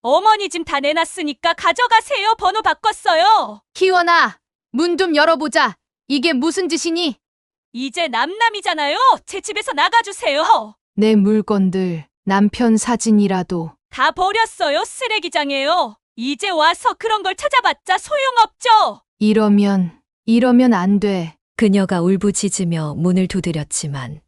어머니 짐 다 내놨으니까 가져가세요. 번호 바꿨어요. 희원아, 문 좀 열어보자. 이게 무슨 짓이니? 이제 남남이잖아요. 제 집에서 나가주세요. 내 물건들, 남편 사진이라도. 다 버렸어요. 쓰레기장에요. 이제 와서 그런 걸 찾아봤자 소용없죠. 이러면 안 돼. 그녀가 울부짖으며 문을 두드렸지만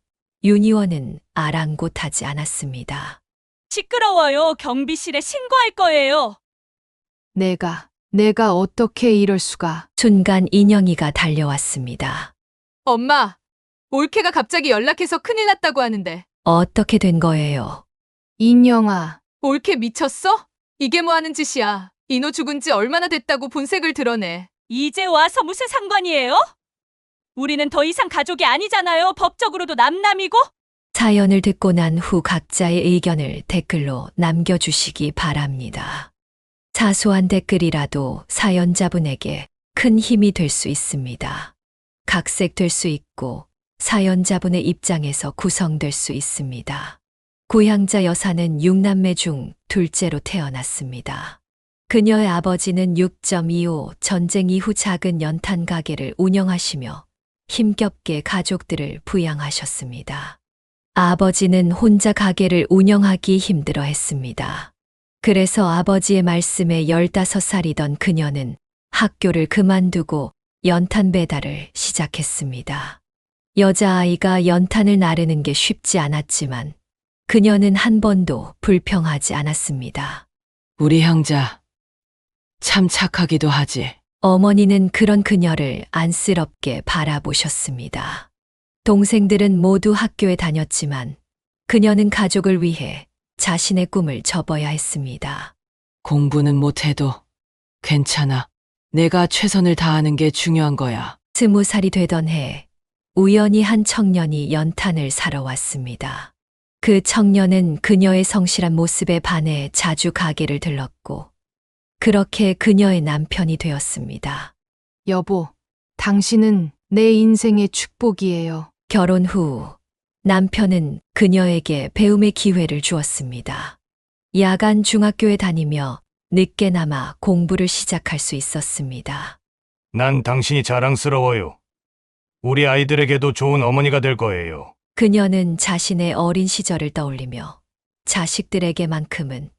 윤희원은 아랑곳하지 않았습니다. 시끄러워요. 경비실에 신고할 거예요. 내가 어떻게 이럴 수가. 순간 인영이가 달려왔습니다. 엄마, 올케가 갑자기 연락해서 큰일 났다고 하는데. 어떻게 된 거예요? 인영아. 올케 미쳤어? 이게 뭐 하는 짓이야. 인호 죽은 지 얼마나 됐다고 본색을 드러내. 이제 와서 무슨 상관이에요? 우리는 더 이상 가족이 아니잖아요. 법적으로도 남남이고. 사연을 듣고 난 후 각자의 의견을 댓글로 남겨주시기 바랍니다. 사소한 댓글이라도 사연자분에게 큰 힘이 될 수 있습니다. 각색될 수 있고 사연자분의 입장에서 구성될 수 있습니다. 고향자 여사는 6남매 중 둘째로 태어났습니다. 그녀의 아버지는 6.25 전쟁 이후 작은 연탄 가게를 운영하시며 힘겹게 가족들을 부양하셨습니다. 아버지는 혼자 가게를 운영하기 힘들어 했습니다. 그래서 아버지의 말씀에 15살이던 그녀는 학교를 그만두고 연탄 배달을 시작했습니다. 여자아이가 연탄을 나르는 게 쉽지 않았지만 그녀는 한 번도 불평하지 않았습니다. 우리 형자, 참 착하기도 하지. 어머니는 그런 그녀를 안쓰럽게 바라보셨습니다. 동생들은 모두 학교에 다녔지만 그녀는 가족을 위해 자신의 꿈을 접어야 했습니다. 공부는 못해도 괜찮아. 내가 최선을 다하는 게 중요한 거야. 20살이 되던 해 우연히 한 청년이 연탄을 사러 왔습니다. 그 청년은 그녀의 성실한 모습에 반해 자주 가게를 들렀고 그렇게 그녀의 남편이 되었습니다. 여보, 당신은 내 인생의 축복이에요. 결혼 후 남편은 그녀에게 배움의 기회를 주었습니다. 야간 중학교에 다니며 늦게나마 공부를 시작할 수 있었습니다. 난 당신이 자랑스러워요. 우리 아이들에게도 좋은 어머니가 될 거예요. 그녀는 자신의 어린 시절을 떠올리며 자식들에게만큼은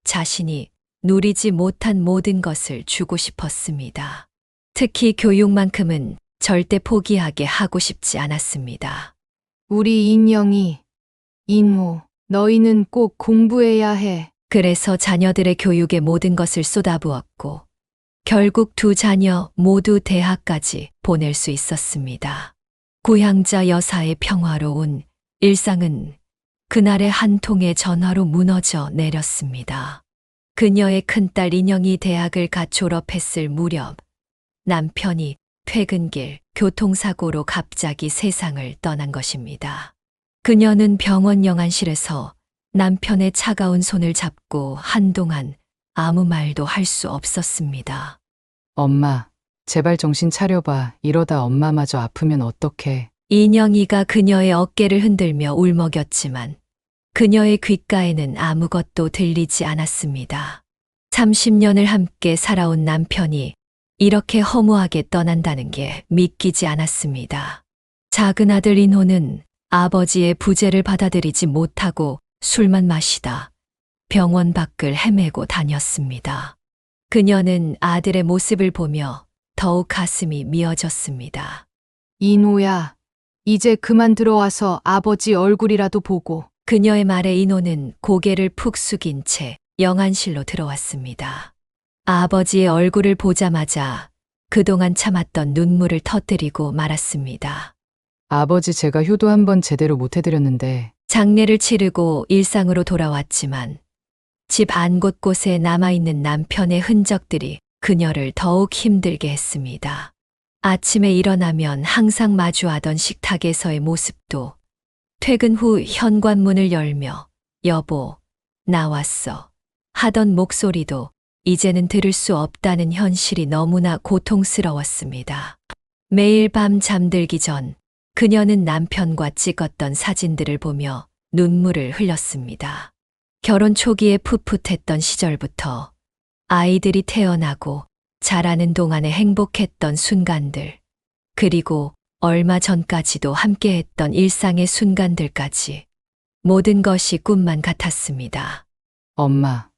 자신이 누리지 못한 모든 것을 주고 싶었습니다. 특히 교육만큼은 절대 포기하게 하고 싶지 않았습니다. 우리 인영이, 인호, 너희는 꼭 공부해야 해. 그래서 자녀들의 교육에 모든 것을 쏟아부었고 결국 두 자녀 모두 대학까지 보낼 수 있었습니다. 고향자 여사의 평화로운 일상은 그날의 한 통의 전화로 무너져 내렸습니다. 그녀의 큰딸 인영이 대학을 갓 졸업했을 무렵 남편이 퇴근길 교통사고로 갑자기 세상을 떠난 것입니다. 그녀는 병원 영안실에서 남편의 차가운 손을 잡고 한동안 아무 말도 할 수 없었습니다. 엄마, 제발 정신 차려봐. 이러다 엄마마저 아프면 어떡해. 인영이가 그녀의 어깨를 흔들며 울먹였지만 그녀의 귓가에는 아무것도 들리지 않았습니다. 30년을 함께 살아온 남편이 이렇게 허무하게 떠난다는 게 믿기지 않았습니다. 작은 아들 인호는 아버지의 부재를 받아들이지 못하고 술만 마시다 병원 밖을 헤매고 다녔습니다. 그녀는 아들의 모습을 보며 더욱 가슴이 미어졌습니다. 인호야, 이제 그만 들어와서 아버지 얼굴이라도 보고. 그녀의 말에 인호는 고개를 푹 숙인 채 영안실로 들어왔습니다. 아버지의 얼굴을 보자마자 그동안 참았던 눈물을 터뜨리고 말았습니다. 아버지 제가 효도 한번 제대로 못 해드렸는데 장례를 치르고 일상으로 돌아왔지만 집 안 곳곳에 남아있는 남편의 흔적들이 그녀를 더욱 힘들게 했습니다. 아침에 일어나면 항상 마주하던 식탁에서의 모습도 퇴근 후 현관문을 열며 여보, 나왔어 하던 목소리도 이제는 들을 수 없다는 현실이 너무나 고통스러웠습니다. 매일 밤 잠들기 전 그녀는 남편과 찍었던 사진들을 보며 눈물을 흘렸습니다. 결혼 초기에 풋풋했던 시절부터 아이들이 태어나고 자라는 동안에 행복했던 순간들, 그리고 얼마 전까지도 함께했던 일상의 순간들까지 모든 것이 꿈만 같았습니다. 엄마,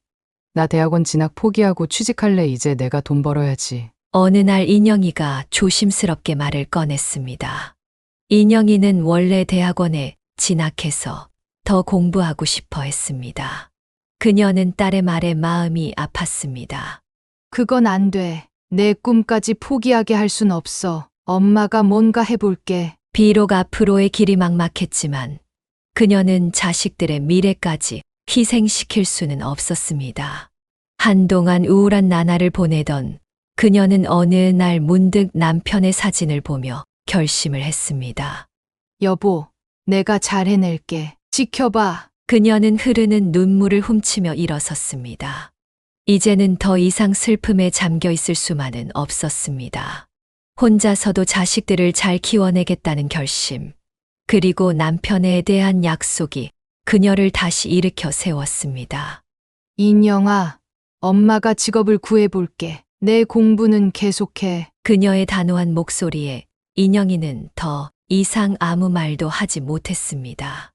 나 대학원 진학 포기하고 취직할래. 이제 내가 돈 벌어야지. 어느 날 인영이가 조심스럽게 말을 꺼냈습니다. 인영이는 원래 대학원에 진학해서 더 공부하고 싶어 했습니다. 그녀는 딸의 말에 마음이 아팠습니다. 그건 안 돼. 내 꿈까지 포기하게 할 순 없어. 엄마가 뭔가 해볼게. 비록 앞으로의 길이 막막했지만 그녀는 자식들의 미래까지 희생시킬 수는 없었습니다. 한동안 우울한 나날을 보내던 그녀는 어느 날 문득 남편의 사진을 보며 결심을 했습니다. 여보, 내가 잘 해낼게. 지켜봐. 그녀는 흐르는 눈물을 훔치며 일어섰습니다. 이제는 더 이상 슬픔에 잠겨 있을 수만은 없었습니다. 혼자서도 자식들을 잘 키워내겠다는 결심, 그리고 남편에 대한 약속이 그녀를 다시 일으켜 세웠습니다. 인영아, 엄마가 직업을 구해볼게. 내 공부는 계속해. 그녀의 단호한 목소리에 인영이는 더 이상 아무 말도 하지 못했습니다.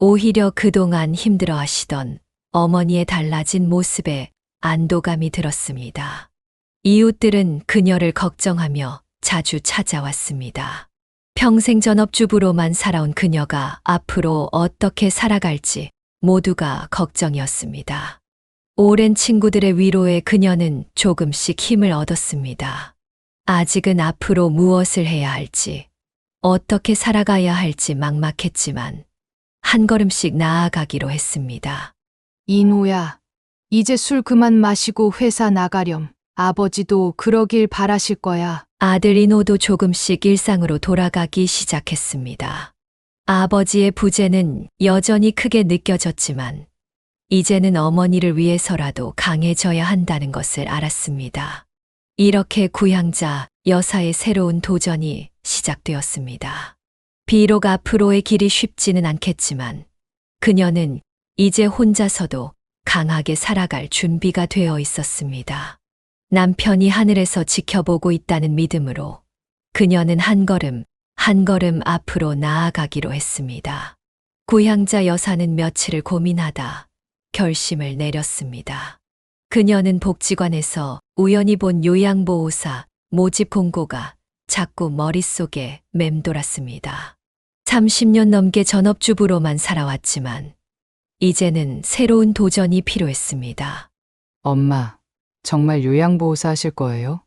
오히려 그동안 힘들어 하시던 어머니의 달라진 모습에 안도감이 들었습니다. 이웃들은 그녀를 걱정하며 자주 찾아왔습니다. 평생 전업주부로만 살아온 그녀가 앞으로 어떻게 살아갈지 모두가 걱정이었습니다. 오랜 친구들의 위로에 그녀는 조금씩 힘을 얻었습니다. 아직은 앞으로 무엇을 해야 할지, 어떻게 살아가야 할지 막막했지만 한 걸음씩 나아가기로 했습니다. 인호야, 이제 술 그만 마시고 회사 나가렴. 아버지도 그러길 바라실 거야. 아들 인호도 조금씩 일상으로 돌아가기 시작했습니다. 아버지의 부재는 여전히 크게 느껴졌지만 이제는 어머니를 위해서라도 강해져야 한다는 것을 알았습니다. 이렇게 구향자 여사의 새로운 도전이 시작되었습니다. 비록 앞으로의 길이 쉽지는 않겠지만 그녀는 이제 혼자서도 강하게 살아갈 준비가 되어 있었습니다. 남편이 하늘에서 지켜보고 있다는 믿음으로 그녀는 한 걸음 한 걸음 앞으로 나아가기로 했습니다. 구향자 여사는 며칠을 고민하다 결심을 내렸습니다. 그녀는 복지관에서 우연히 본 요양보호사 모집 공고가 자꾸 머릿속에 맴돌았습니다. 30년 넘게 전업주부로만 살아왔지만 이제는 새로운 도전이 필요했습니다. 엄마, 정말 요양보호사 하실 거예요?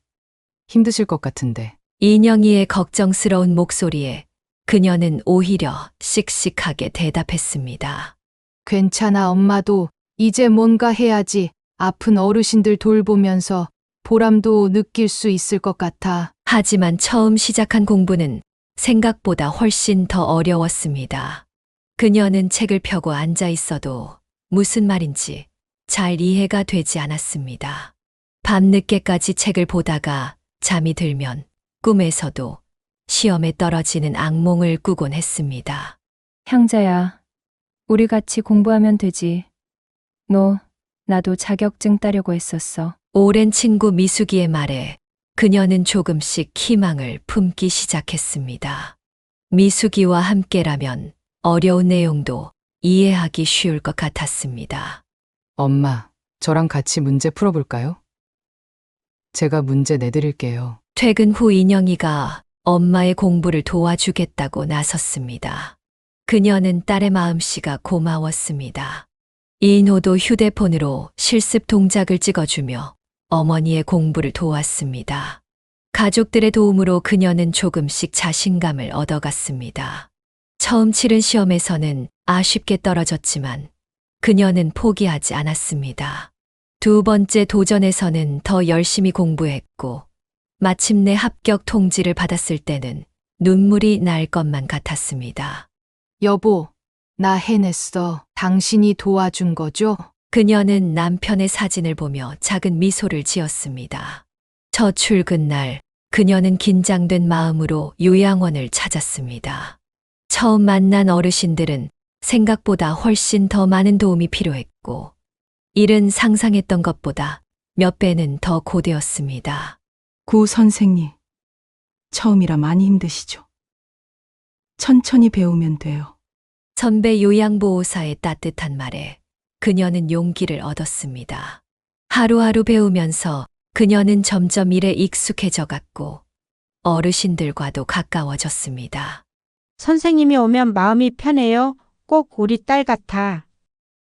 힘드실 것 같은데. 인영이의 걱정스러운 목소리에 그녀는 오히려 씩씩하게 대답했습니다. 괜찮아, 엄마도 이제 뭔가 해야지. 아픈 어르신들 돌보면서 보람도 느낄 수 있을 것 같아. 하지만 처음 시작한 공부는 생각보다 훨씬 더 어려웠습니다. 그녀는 책을 펴고 앉아 있어도 무슨 말인지 잘 이해가 되지 않았습니다. 밤늦게까지 책을 보다가 잠이 들면 꿈에서도 시험에 떨어지는 악몽을 꾸곤 했습니다. 향자야, 우리 같이 공부하면 되지. 너, 나도 자격증 따려고 했었어. 오랜 친구 미숙이의 말에 그녀는 조금씩 희망을 품기 시작했습니다. 미숙이와 함께라면 어려운 내용도 이해하기 쉬울 것 같았습니다. 엄마, 저랑 같이 문제 풀어볼까요? 제가 문제 내드릴게요. 퇴근 후 인영이가 엄마의 공부를 도와주겠다고 나섰습니다. 그녀는 딸의 마음씨가 고마웠습니다. 인호도 휴대폰으로 실습 동작을 찍어주며 어머니의 공부를 도왔습니다. 가족들의 도움으로 그녀는 조금씩 자신감을 얻어갔습니다. 처음 치른 시험에서는 아쉽게 떨어졌지만 그녀는 포기하지 않았습니다. 두 번째 도전에서는 더 열심히 공부했고 마침내 합격 통지를 받았을 때는 눈물이 날 것만 같았습니다. 여보, 나 해냈어. 당신이 도와준 거죠? 그녀는 남편의 사진을 보며 작은 미소를 지었습니다. 첫 출근 날 그녀는 긴장된 마음으로 요양원을 찾았습니다. 처음 만난 어르신들은 생각보다 훨씬 더 많은 도움이 필요했고, 일은 상상했던 것보다 몇 배는 더 고되었습니다. 구 선생님, 처음이라 많이 힘드시죠? 천천히 배우면 돼요. 선배 요양보호사의 따뜻한 말에 그녀는 용기를 얻었습니다. 하루하루 배우면서 그녀는 점점 일에 익숙해져 갔고 어르신들과도 가까워졌습니다. 선생님이 오면 마음이 편해요. 꼭 우리 딸 같아.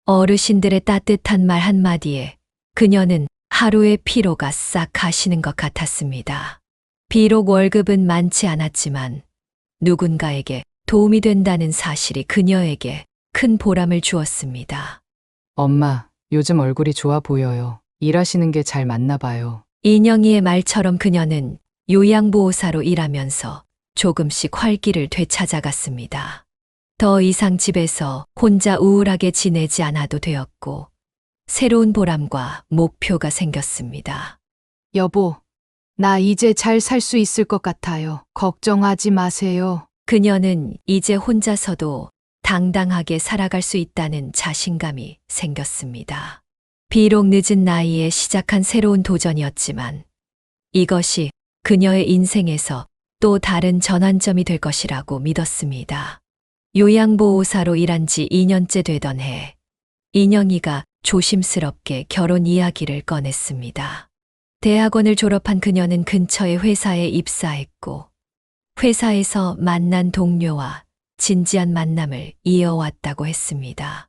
어르신들의 따뜻한 말 한마디에 그녀는 하루의 피로가 싹 가시는 것 같았습니다. 비록 월급은 많지 않았지만 누군가에게 도움이 된다는 사실이 그녀에게 큰 보람을 주었습니다. 엄마, 요즘 얼굴이 좋아 보여요. 일하시는 게 잘 맞나 봐요. 인영이의 말처럼 그녀는 요양보호사로 일하면서 조금씩 활기를 되찾아갔습니다. 더 이상 집에서 혼자 우울하게 지내지 않아도 되었고, 새로운 보람과 목표가 생겼습니다. 여보, 나 이제 잘 살 수 있을 것 같아요. 걱정하지 마세요. 그녀는 이제 혼자서도 당당하게 살아갈 수 있다는 자신감이 생겼습니다. 비록 늦은 나이에 시작한 새로운 도전이었지만 이것이 그녀의 인생에서 또 다른 전환점이 될 것이라고 믿었습니다. 요양보호사로 일한 지 2년째 되던 해, 인영이가 조심스럽게 결혼 이야기를 꺼냈습니다. 대학원을 졸업한 그녀는 근처의 회사에 입사했고, 회사에서 만난 동료와 진지한 만남을 이어왔다고 했습니다.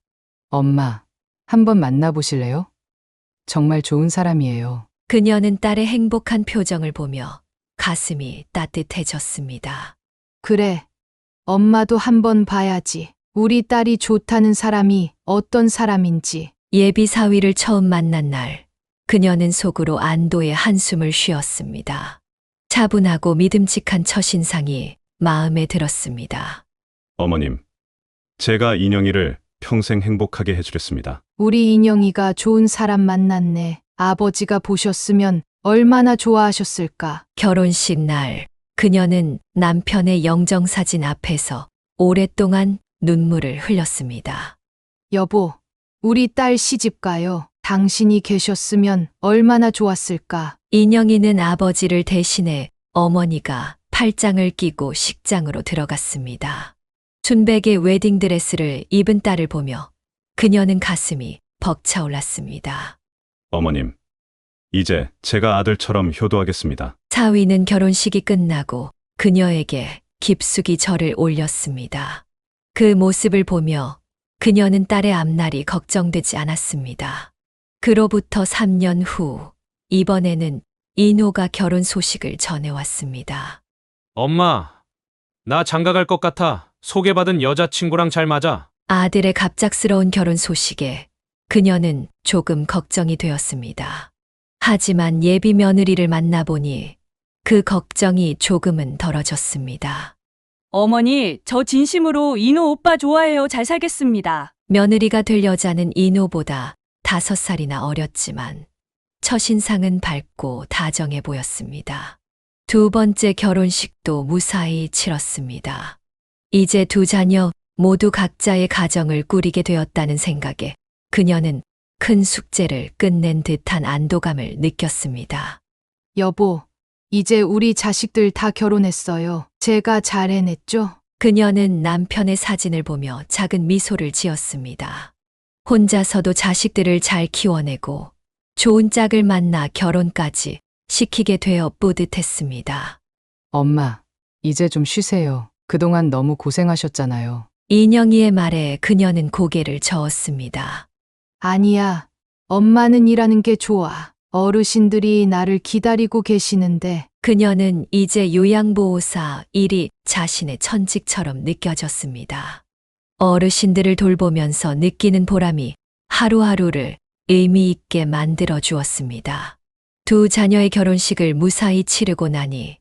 엄마, 한번 만나보실래요? 정말 좋은 사람이에요. 그녀는 딸의 행복한 표정을 보며 가슴이 따뜻해졌습니다. 그래, 엄마도 한번 봐야지. 우리 딸이 좋다는 사람이 어떤 사람인지. 예비 사위를 처음 만난 날, 그녀는 속으로 안도의 한숨을 쉬었습니다. 차분하고 믿음직한 첫인상이 마음에 들었습니다. 어머님, 제가 인영이를 평생 행복하게 해주겠습니다. 우리 인영이가 좋은 사람 만났네. 아버지가 보셨으면 얼마나 좋아하셨을까. 결혼식 날, 그녀는 남편의 영정사진 앞에서 오랫동안 눈물을 흘렸습니다. 여보, 우리 딸 시집 가요. 당신이 계셨으면 얼마나 좋았을까. 인영이는 아버지를 대신해 어머니가 팔짱을 끼고 식장으로 들어갔습니다. 순백의 웨딩드레스를 입은 딸을 보며 그녀는 가슴이 벅차올랐습니다. 어머님, 이제 제가 아들처럼 효도하겠습니다. 사위는 결혼식이 끝나고 그녀에게 깊숙이 절을 올렸습니다. 그 모습을 보며 그녀는 딸의 앞날이 걱정되지 않았습니다. 그로부터 3년 후, 이번에는 인호가 결혼 소식을 전해왔습니다. 엄마, 나 장가 갈 것 같아. 소개받은 여자친구랑 잘 맞아. 아들의 갑작스러운 결혼 소식에 그녀는 조금 걱정이 되었습니다. 하지만 예비 며느리를 만나보니 그 걱정이 조금은 덜어졌습니다. 어머니, 저 진심으로 인호 오빠 좋아해요. 잘 살겠습니다. 며느리가 될 여자는 인호보다 5살이나 어렸지만 첫인상은 밝고 다정해 보였습니다. 두 번째 결혼식도 무사히 치렀습니다. 이제 두 자녀 모두 각자의 가정을 꾸리게 되었다는 생각에 그녀는 큰 숙제를 끝낸 듯한 안도감을 느꼈습니다. 여보, 이제 우리 자식들 다 결혼했어요. 제가 잘 해냈죠? 그녀는 남편의 사진을 보며 작은 미소를 지었습니다. 혼자서도 자식들을 잘 키워내고 좋은 짝을 만나 결혼까지 시키게 되어 뿌듯했습니다. 엄마, 이제 좀 쉬세요. 그동안 너무 고생하셨잖아요. 인영이의 말에 그녀는 고개를 저었습니다. 아니야. 엄마는 일하는 게 좋아. 어르신들이 나를 기다리고 계시는데. 그녀는 이제 요양보호사 일이 자신의 천직처럼 느껴졌습니다. 어르신들을 돌보면서 느끼는 보람이 하루하루를 의미 있게 만들어 주었습니다. 두 자녀의 결혼식을 무사히 치르고 나니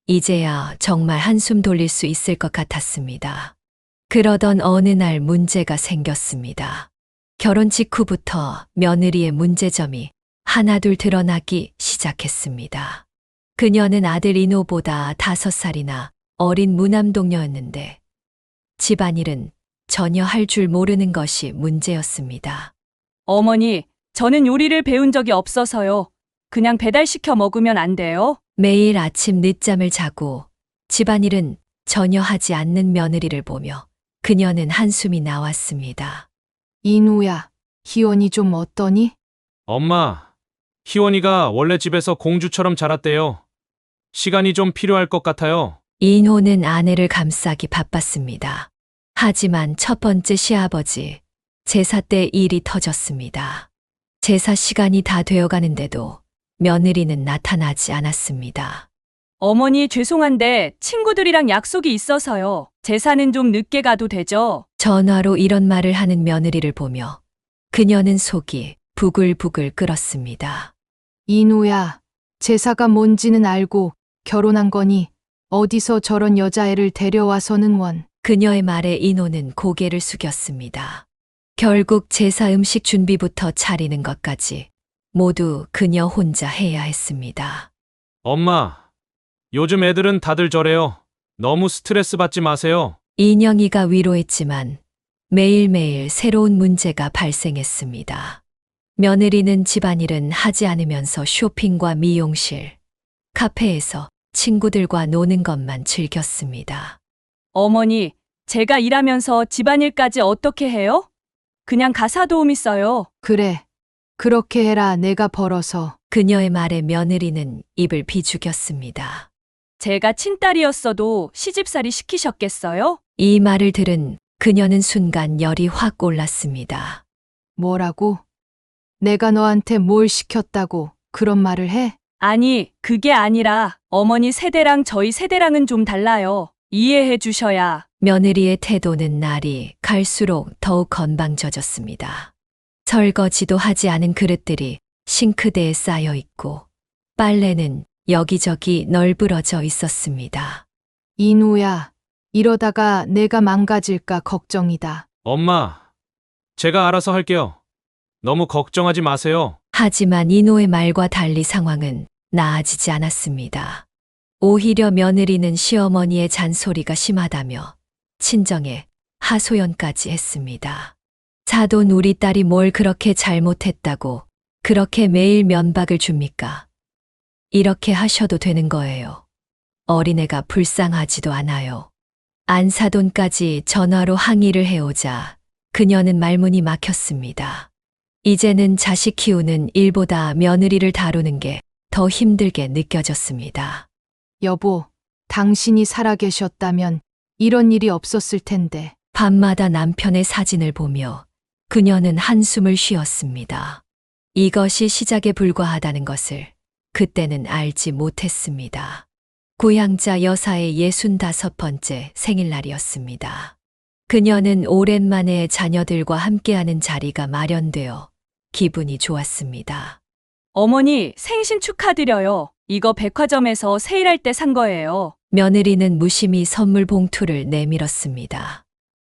이제야 정말 한숨 돌릴 수 있을 것 같았습니다. 그러던 어느 날 문제가 생겼습니다. 결혼 직후부터 며느리의 문제점이 하나둘 드러나기 시작했습니다. 그녀는 아들 인호보다 5살이나 어린 무남동녀였는데 집안일은 전혀 할 줄 모르는 것이 문제였습니다. 어머니, 저는 요리를 배운 적이 없어서요. 그냥 배달시켜 먹으면 안 돼요? 매일 아침 늦잠을 자고 집안일은 전혀 하지 않는 며느리를 보며 그녀는 한숨이 나왔습니다. 인우야, 희원이 좀 어떠니? 엄마, 희원이가 원래 집에서 공주처럼 자랐대요. 시간이 좀 필요할 것 같아요. 인호는 아내를 감싸기 바빴습니다. 하지만 첫 번째 시아버지, 제사 때 일이 터졌습니다. 제사 시간이 다 되어가는데도 며느리는 나타나지 않았습니다. 어머니 죄송한데 친구들이랑 약속이 있어서요. 제사는 좀 늦게 가도 되죠? 전화로 이런 말을 하는 며느리를 보며 그녀는 속이 부글부글 끓었습니다. 인우야, 제사가 뭔지는 알고 결혼한 거니 어디서 저런 여자애를 데려와서는 원. 그녀의 말에 인호는 고개를 숙였습니다. 결국 제사 음식 준비부터 차리는 것까지 모두 그녀 혼자 해야 했습니다. 엄마, 요즘 애들은 다들 저래요. 너무 스트레스 받지 마세요. 인영이가 위로했지만 매일매일 새로운 문제가 발생했습니다. 며느리는 집안일은 하지 않으면서 쇼핑과 미용실, 카페에서 친구들과 노는 것만 즐겼습니다. 어머니, 제가 일하면서 집안일까지 어떻게 해요? 그냥 가사 도우미 써요. 그래, 그렇게 해라. 내가 벌어서. 그녀의 말에 며느리는 입을 비죽였습니다. 제가 친딸이었어도 시집살이 시키셨겠어요? 이 말을 들은 그녀는 순간 열이 확 올랐습니다. 뭐라고? 내가 너한테 뭘 시켰다고 그런 말을 해? 아니, 그게 아니라 어머니 세대랑 저희 세대랑은 좀 달라요. 이해해 주셔야. 며느리의 태도는 날이 갈수록 더욱 건방져졌습니다. 설거지도 하지 않은 그릇들이 싱크대에 쌓여 있고 빨래는 여기저기 널브러져 있었습니다. 인우야, 이러다가 내가 망가질까 걱정이다. 엄마, 제가 알아서 할게요. 너무 걱정하지 마세요. 하지만 이노의 말과 달리 상황은 나아지지 않았습니다. 오히려 며느리는 시어머니의 잔소리가 심하다며 친정에 하소연까지 했습니다. 사돈 우리 딸이 뭘 그렇게 잘못했다고 그렇게 매일 면박을 줍니까? 이렇게 하셔도 되는 거예요. 어린애가 불쌍하지도 않아요. 안사돈까지 전화로 항의를 해오자 그녀는 말문이 막혔습니다. 이제는 자식 키우는 일보다 며느리를 다루는 게 더 힘들게 느껴졌습니다. 여보, 당신이 살아계셨다면 이런 일이 없었을 텐데. 밤마다 남편의 사진을 보며 그녀는 한숨을 쉬었습니다. 이것이 시작에 불과하다는 것을 그때는 알지 못했습니다. 고향자 여사의 65번째 생일날이었습니다. 그녀는 오랜만에 자녀들과 함께하는 자리가 마련되어 기분이 좋았습니다. 어머니, 생신 축하드려요. 이거 백화점에서 세일할 때 산 거예요. 며느리는 무심히 선물 봉투를 내밀었습니다.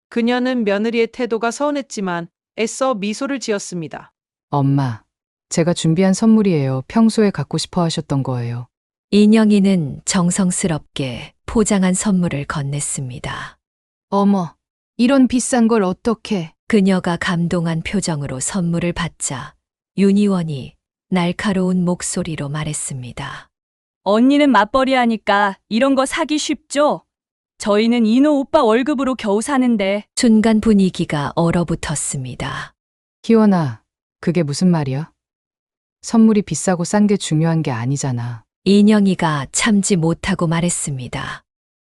그녀는 며느리의 태도가 서운했지만 애써 미소를 지었습니다. 엄마, 제가 준비한 선물이에요. 평소에 갖고 싶어 하셨던 거예요. 인영이는 정성스럽게 포장한 선물을 건넸습니다. 어머, 이런 비싼 걸 어떻게? 그녀가 감동한 표정으로 선물을 받자 윤희원이 날카로운 목소리로 말했습니다. 언니는 맞벌이 하니까 이런 거 사기 쉽죠? 저희는 인호 오빠 월급으로 겨우 사는데. 순간 분위기가 얼어붙었습니다. 희원아, 그게 무슨 말이야? 선물이 비싸고 싼 게 중요한 게 아니잖아. 인영이가 참지 못하고 말했습니다.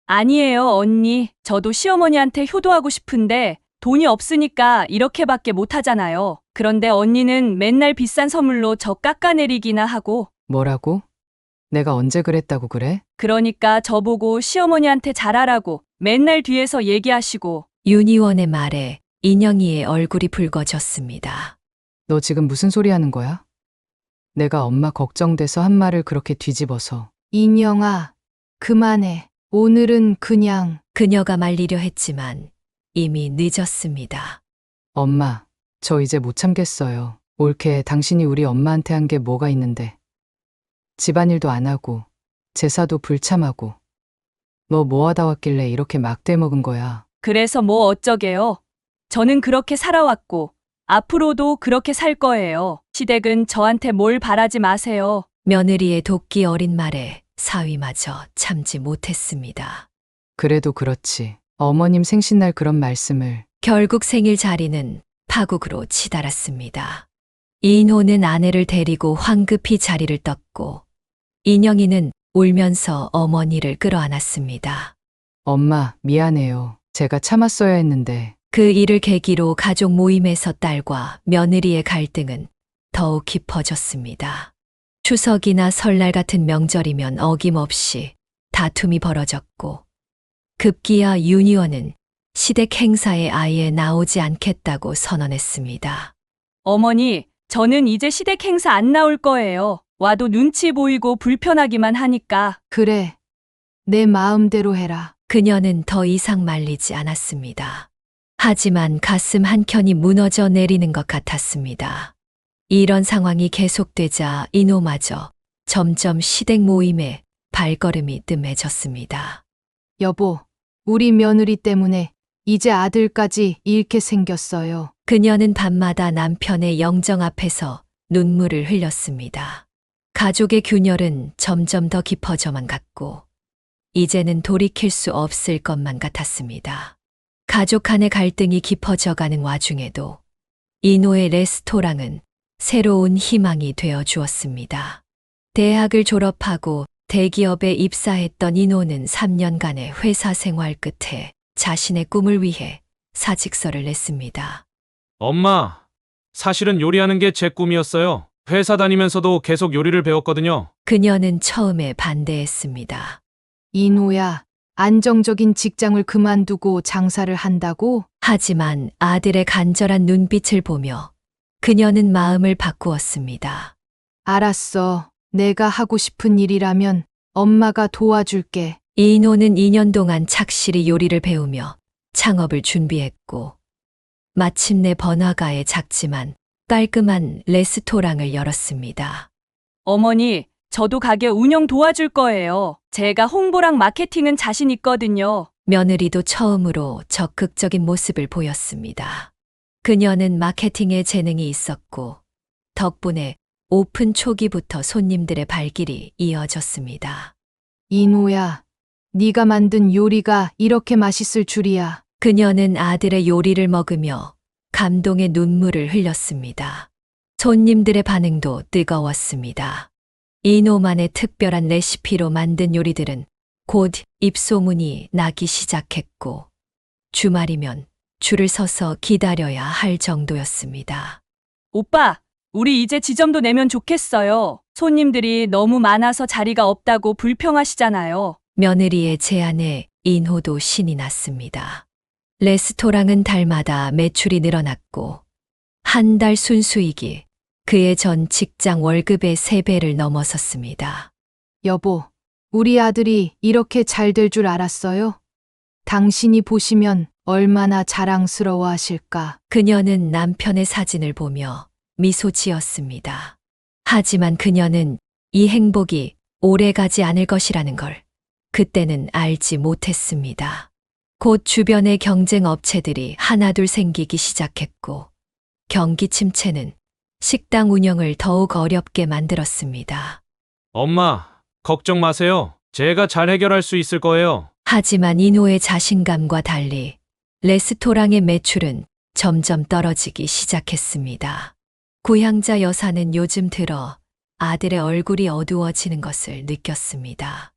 아니에요, 언니. 저도 시어머니한테 효도하고 싶은데 돈이 없으니까 이렇게밖에 못하잖아요. 그런데 언니는 맨날 비싼 선물로 저 깎아내리기나 하고. 뭐라고? 내가 언제 그랬다고 그래? 그러니까 저보고 시어머니한테 잘하라고 맨날 뒤에서 얘기하시고. 윤희원의 말에 인영이의 얼굴이 붉어졌습니다. 너 지금 무슨 소리 하는 거야? 내가 엄마 걱정돼서 한 말을 그렇게 뒤집어서. 인영아, 그만해. 오늘은 그냥. 그녀가 말리려 했지만 이미 늦었습니다. 엄마, 저 이제 못 참겠어요. 올케 당신이 우리 엄마한테 한 게 뭐가 있는데. 집안일도 안 하고 제사도 불참하고. 너 뭐 하다 왔길래 이렇게 막대 먹은 거야. 그래서 뭐 어쩌게요? 저는 그렇게 살아왔고, 앞으로도 그렇게 살 거예요. 시댁은 저한테 뭘 바라지 마세요. 며느리의 도끼 어린 말에 사위마저 참지 못했습니다. 그래도 그렇지. 어머님 생신날 그런 말씀을. 결국 생일 자리는 파국으로 치달았습니다. 이인호는 아내를 데리고 황급히 자리를 떴고 인영이는 울면서 어머니를 끌어안았습니다. 엄마, 미안해요. 제가 참았어야 했는데. 그 일을 계기로 가족 모임에서 딸과 며느리의 갈등은 더욱 깊어졌습니다. 추석이나 설날 같은 명절이면 어김없이 다툼이 벌어졌고 급기야 윤희원은 시댁 행사에 아예 나오지 않겠다고 선언했습니다. 어머니, 저는 이제 시댁 행사 안 나올 거예요. 와도 눈치 보이고 불편하기만 하니까. 그래. 내 마음대로 해라. 그녀는 더 이상 말리지 않았습니다. 하지만 가슴 한켠이 무너져 내리는 것 같았습니다. 이런 상황이 계속되자 인호마저 점점 시댁 모임에 발걸음이 뜸해졌습니다. 여보, 우리 며느리 때문에 이제 아들까지 잃게 생겼어요. 그녀는 밤마다 남편의 영정 앞에서 눈물을 흘렸습니다. 가족의 균열은 점점 더 깊어져만 갔고 이제는 돌이킬 수 없을 것만 같았습니다. 가족 간의 갈등이 깊어져가는 와중에도 인호의 레스토랑은 새로운 희망이 되어 주었습니다. 대학을 졸업하고 대기업에 입사했던 인호는 3년간의 회사 생활 끝에 자신의 꿈을 위해 사직서를 냈습니다. 엄마, 사실은 요리하는 게 제 꿈이었어요. 회사 다니면서도 계속 요리를 배웠거든요. 그녀는 처음에 반대했습니다. 인호야, 안정적인 직장을 그만두고 장사를 한다고? 하지만 아들의 간절한 눈빛을 보며 그녀는 마음을 바꾸었습니다. 알았어. 내가 하고 싶은 일이라면 엄마가 도와줄게. 이인호는 2년 동안 착실히 요리를 배우며 창업을 준비했고 마침내 번화가에 작지만 깔끔한 레스토랑을 열었습니다. 어머니, 저도 가게 운영 도와줄 거예요. 제가 홍보랑 마케팅은 자신 있거든요. 며느리도 처음으로 적극적인 모습을 보였습니다. 그녀는 마케팅에 재능이 있었고 덕분에 오픈 초기부터 손님들의 발길이 이어졌습니다. 인호야, 네가 만든 요리가 이렇게 맛있을 줄이야. 그녀는 아들의 요리를 먹으며 감동의 눈물을 흘렸습니다. 손님들의 반응도 뜨거웠습니다. 인호만의 특별한 레시피로 만든 요리들은 곧 입소문이 나기 시작했고 주말이면 줄을 서서 기다려야 할 정도였습니다. 오빠, 우리 이제 지점도 내면 좋겠어요. 손님들이 너무 많아서 자리가 없다고 불평하시잖아요. 며느리의 제안에 인호도 신이 났습니다. 레스토랑은 달마다 매출이 늘어났고 한 달 순수익이 그의 전 직장 월급의 3배를 넘어섰습니다. 여보, 우리 아들이 이렇게 잘 될 줄 알았어요? 당신이 보시면 얼마나 자랑스러워 하실까? 그녀는 남편의 사진을 보며 미소 지었습니다. 하지만 그녀는 이 행복이 오래가지 않을 것이라는 걸 그때는 알지 못했습니다. 곧 주변의 경쟁 업체들이 하나둘 생기기 시작했고 경기 침체는 식당 운영을 더욱 어렵게 만들었습니다. 엄마, 걱정 마세요. 제가 잘 해결할 수 있을 거예요. 하지만 인호의 자신감과 달리 레스토랑의 매출은 점점 떨어지기 시작했습니다. 고향자 여사는 요즘 들어 아들의 얼굴이 어두워지는 것을 느꼈습니다.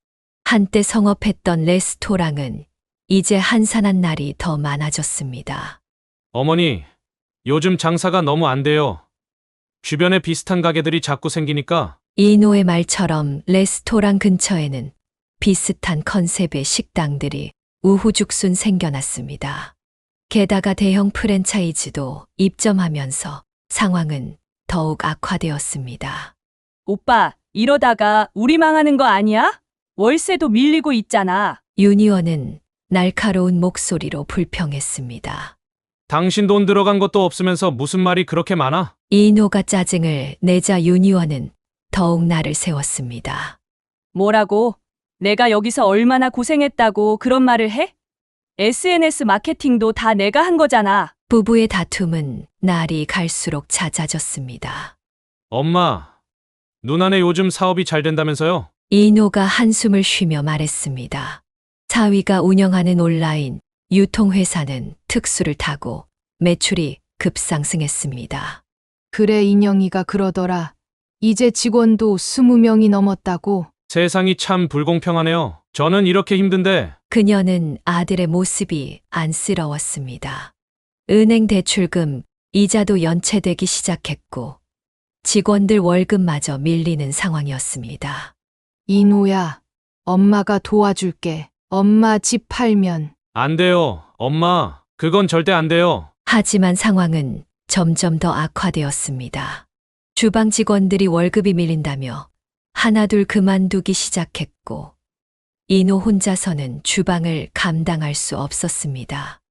한때 성업했던 레스토랑은 이제 한산한 날이 더 많아졌습니다. 어머니, 요즘 장사가 너무 안 돼요. 주변에 비슷한 가게들이 자꾸 생기니까. 이노의 말처럼 레스토랑 근처에는 비슷한 컨셉의 식당들이 우후죽순 생겨났습니다. 게다가 대형 프랜차이즈도 입점하면서 상황은 더욱 악화되었습니다. 오빠, 이러다가 우리 망하는 거 아니야? 월세도 밀리고 있잖아. 윤희원은 날카로운 목소리로 불평했습니다. 당신 돈 들어간 것도 없으면서 무슨 말이 그렇게 많아? 이노가 짜증을 내자 윤희원은 더욱 날을 세웠습니다. 뭐라고? 내가 여기서 얼마나 고생했다고 그런 말을 해? SNS 마케팅도 다 내가 한 거잖아. 부부의 다툼은 날이 갈수록 잦아졌습니다. 엄마, 누나네 요즘 사업이 잘 된다면서요? 이노가 한숨을 쉬며 말했습니다. 사위가 운영하는 온라인 유통회사는 특수를 타고 매출이 급상승했습니다. 그래, 인영이가 그러더라. 이제 직원도 20명이 넘었다고. 세상이 참 불공평하네요. 저는 이렇게 힘든데. 그녀는 아들의 모습이 안쓰러웠습니다. 은행 대출금, 이자도 연체되기 시작했고 직원들 월급마저 밀리는 상황이었습니다. 이노야, 엄마가 도와줄게. 엄마 집 팔면. 안 돼요. 엄마, 그건 절대 안 돼요. 하지만 상황은 점점 더 악화되었습니다. 주방 직원들이 월급이 밀린다며 하나둘 그만두기 시작했고 이노 혼자서는 주방을 감당할 수 없었습니다.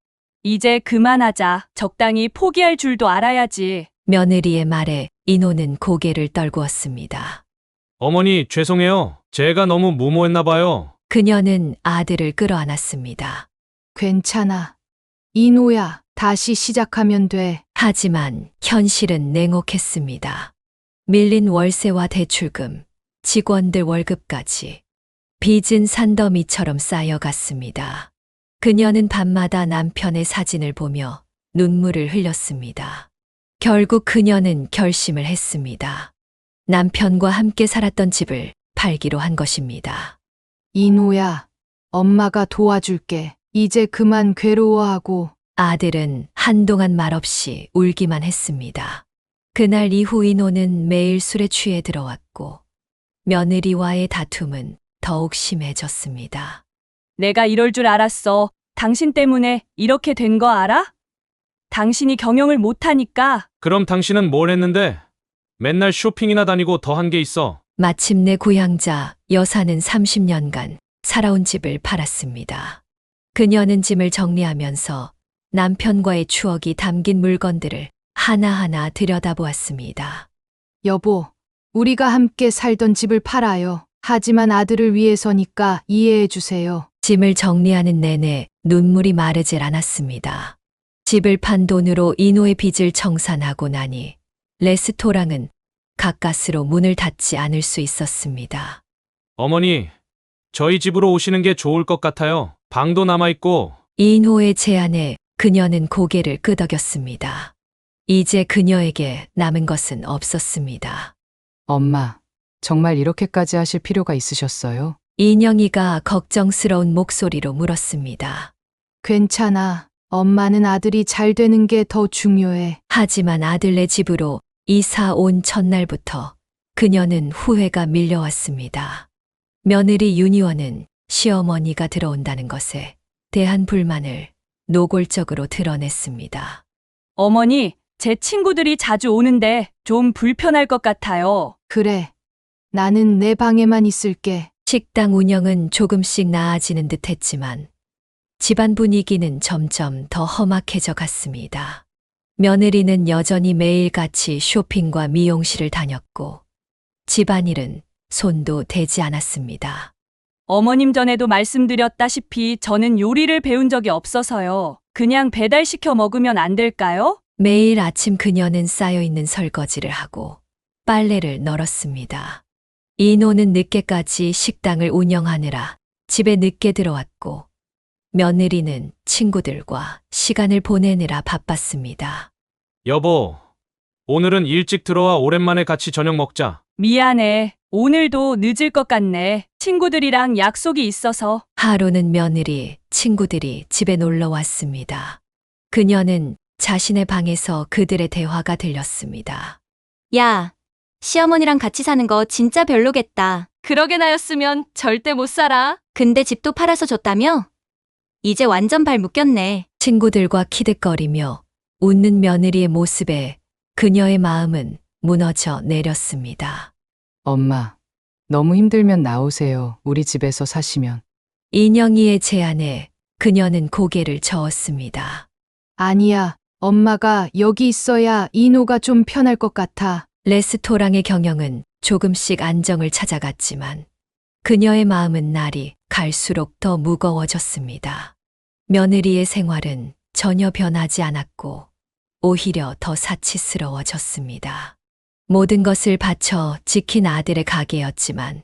이제 그만하자. 적당히 포기할 줄도 알아야지. 며느리의 말에 이노는 고개를 떨구었습니다. 어머니, 죄송해요. 제가 너무 무모했나 봐요. 그녀는 아들을 끌어안았습니다. 괜찮아. 이노야, 다시 시작하면 돼. 하지만 현실은 냉혹했습니다. 밀린 월세와 대출금, 직원들 월급까지 빚은 산더미처럼 쌓여갔습니다. 그녀는 밤마다 남편의 사진을 보며 눈물을 흘렸습니다. 결국 그녀는 결심을 했습니다. 남편과 함께 살았던 집을 팔기로 한 것입니다. 이노야, 엄마가 도와줄게. 이제 그만 괴로워하고. 아들은 한동안 말없이 울기만 했습니다. 그날 이후 이노는 매일 술에 취해 들어왔고 며느리와의 다툼은 더욱 심해졌습니다. 내가 이럴 줄 알았어. 당신 때문에 이렇게 된 거 알아? 당신이 경영을 못하니까. 그럼 당신은 뭘 했는데? 맨날 쇼핑이나 다니고 더 한 게 있어. 마침내 고향자 여사는 30년간 살아온 집을 팔았습니다. 그녀는 짐을 정리하면서 남편과의 추억이 담긴 물건들을 하나하나 들여다보았습니다. 여보, 우리가 함께 살던 집을 팔아요. 하지만 아들을 위해서니까 이해해 주세요. 짐을 정리하는 내내 눈물이 마르질 않았습니다. 집을 판 돈으로 이노의 빚을 청산하고 나니 레스토랑은 가까스로 문을 닫지 않을 수 있었습니다. 어머니, 저희 집으로 오시는 게 좋을 것 같아요. 방도 남아있고. 이노의 제안에 그녀는 고개를 끄덕였습니다. 이제 그녀에게 남은 것은 없었습니다. 엄마, 정말 이렇게까지 하실 필요가 있으셨어요? 인영이가 걱정스러운 목소리로 물었습니다. 괜찮아. 엄마는 아들이 잘 되는 게 더 중요해. 하지만 아들네 집으로 이사 온 첫날부터 그녀는 후회가 밀려왔습니다. 며느리 윤희원은 시어머니가 들어온다는 것에 대한 불만을 노골적으로 드러냈습니다. 어머니, 제 친구들이 자주 오는데 좀 불편할 것 같아요. 그래. 나는 내 방에만 있을게. 식당 운영은 조금씩 나아지는 듯 했지만 집안 분위기는 점점 더 험악해져 갔습니다. 며느리는 여전히 매일같이 쇼핑과 미용실을 다녔고 집안일은 손도 대지 않았습니다. 어머님 전에도 말씀드렸다시피 저는 요리를 배운 적이 없어서요. 그냥 배달시켜 먹으면 안 될까요? 매일 아침 그녀는 쌓여있는 설거지를 하고 빨래를 널었습니다. 이노는 늦게까지 식당을 운영하느라 집에 늦게 들어왔고 며느리는 친구들과 시간을 보내느라 바빴습니다. 여보, 오늘은 일찍 들어와 오랜만에 같이 저녁 먹자. 미안해. 오늘도 늦을 것 같네. 친구들이랑 약속이 있어서. 하루는 며느리, 친구들이 집에 놀러 왔습니다. 그녀는 자신의 방에서 그들의 대화가 들렸습니다. 야, 시어머니랑 같이 사는 거 진짜 별로겠다. 그러게 나였으면 절대 못 살아. 근데 집도 팔아서 줬다며? 이제 완전 발 묶였네. 친구들과 키득거리며 웃는 며느리의 모습에 그녀의 마음은 무너져 내렸습니다. 엄마, 너무 힘들면 나오세요. 우리 집에서 사시면. 인영이의 제안에 그녀는 고개를 저었습니다. 아니야. 엄마가 여기 있어야 이노가 좀 편할 것 같아. 레스토랑의 경영은 조금씩 안정을 찾아갔지만 그녀의 마음은 날이 갈수록 더 무거워졌습니다. 며느리의 생활은 전혀 변하지 않았고 오히려 더 사치스러워졌습니다. 모든 것을 바쳐 지킨 아들의 가게였지만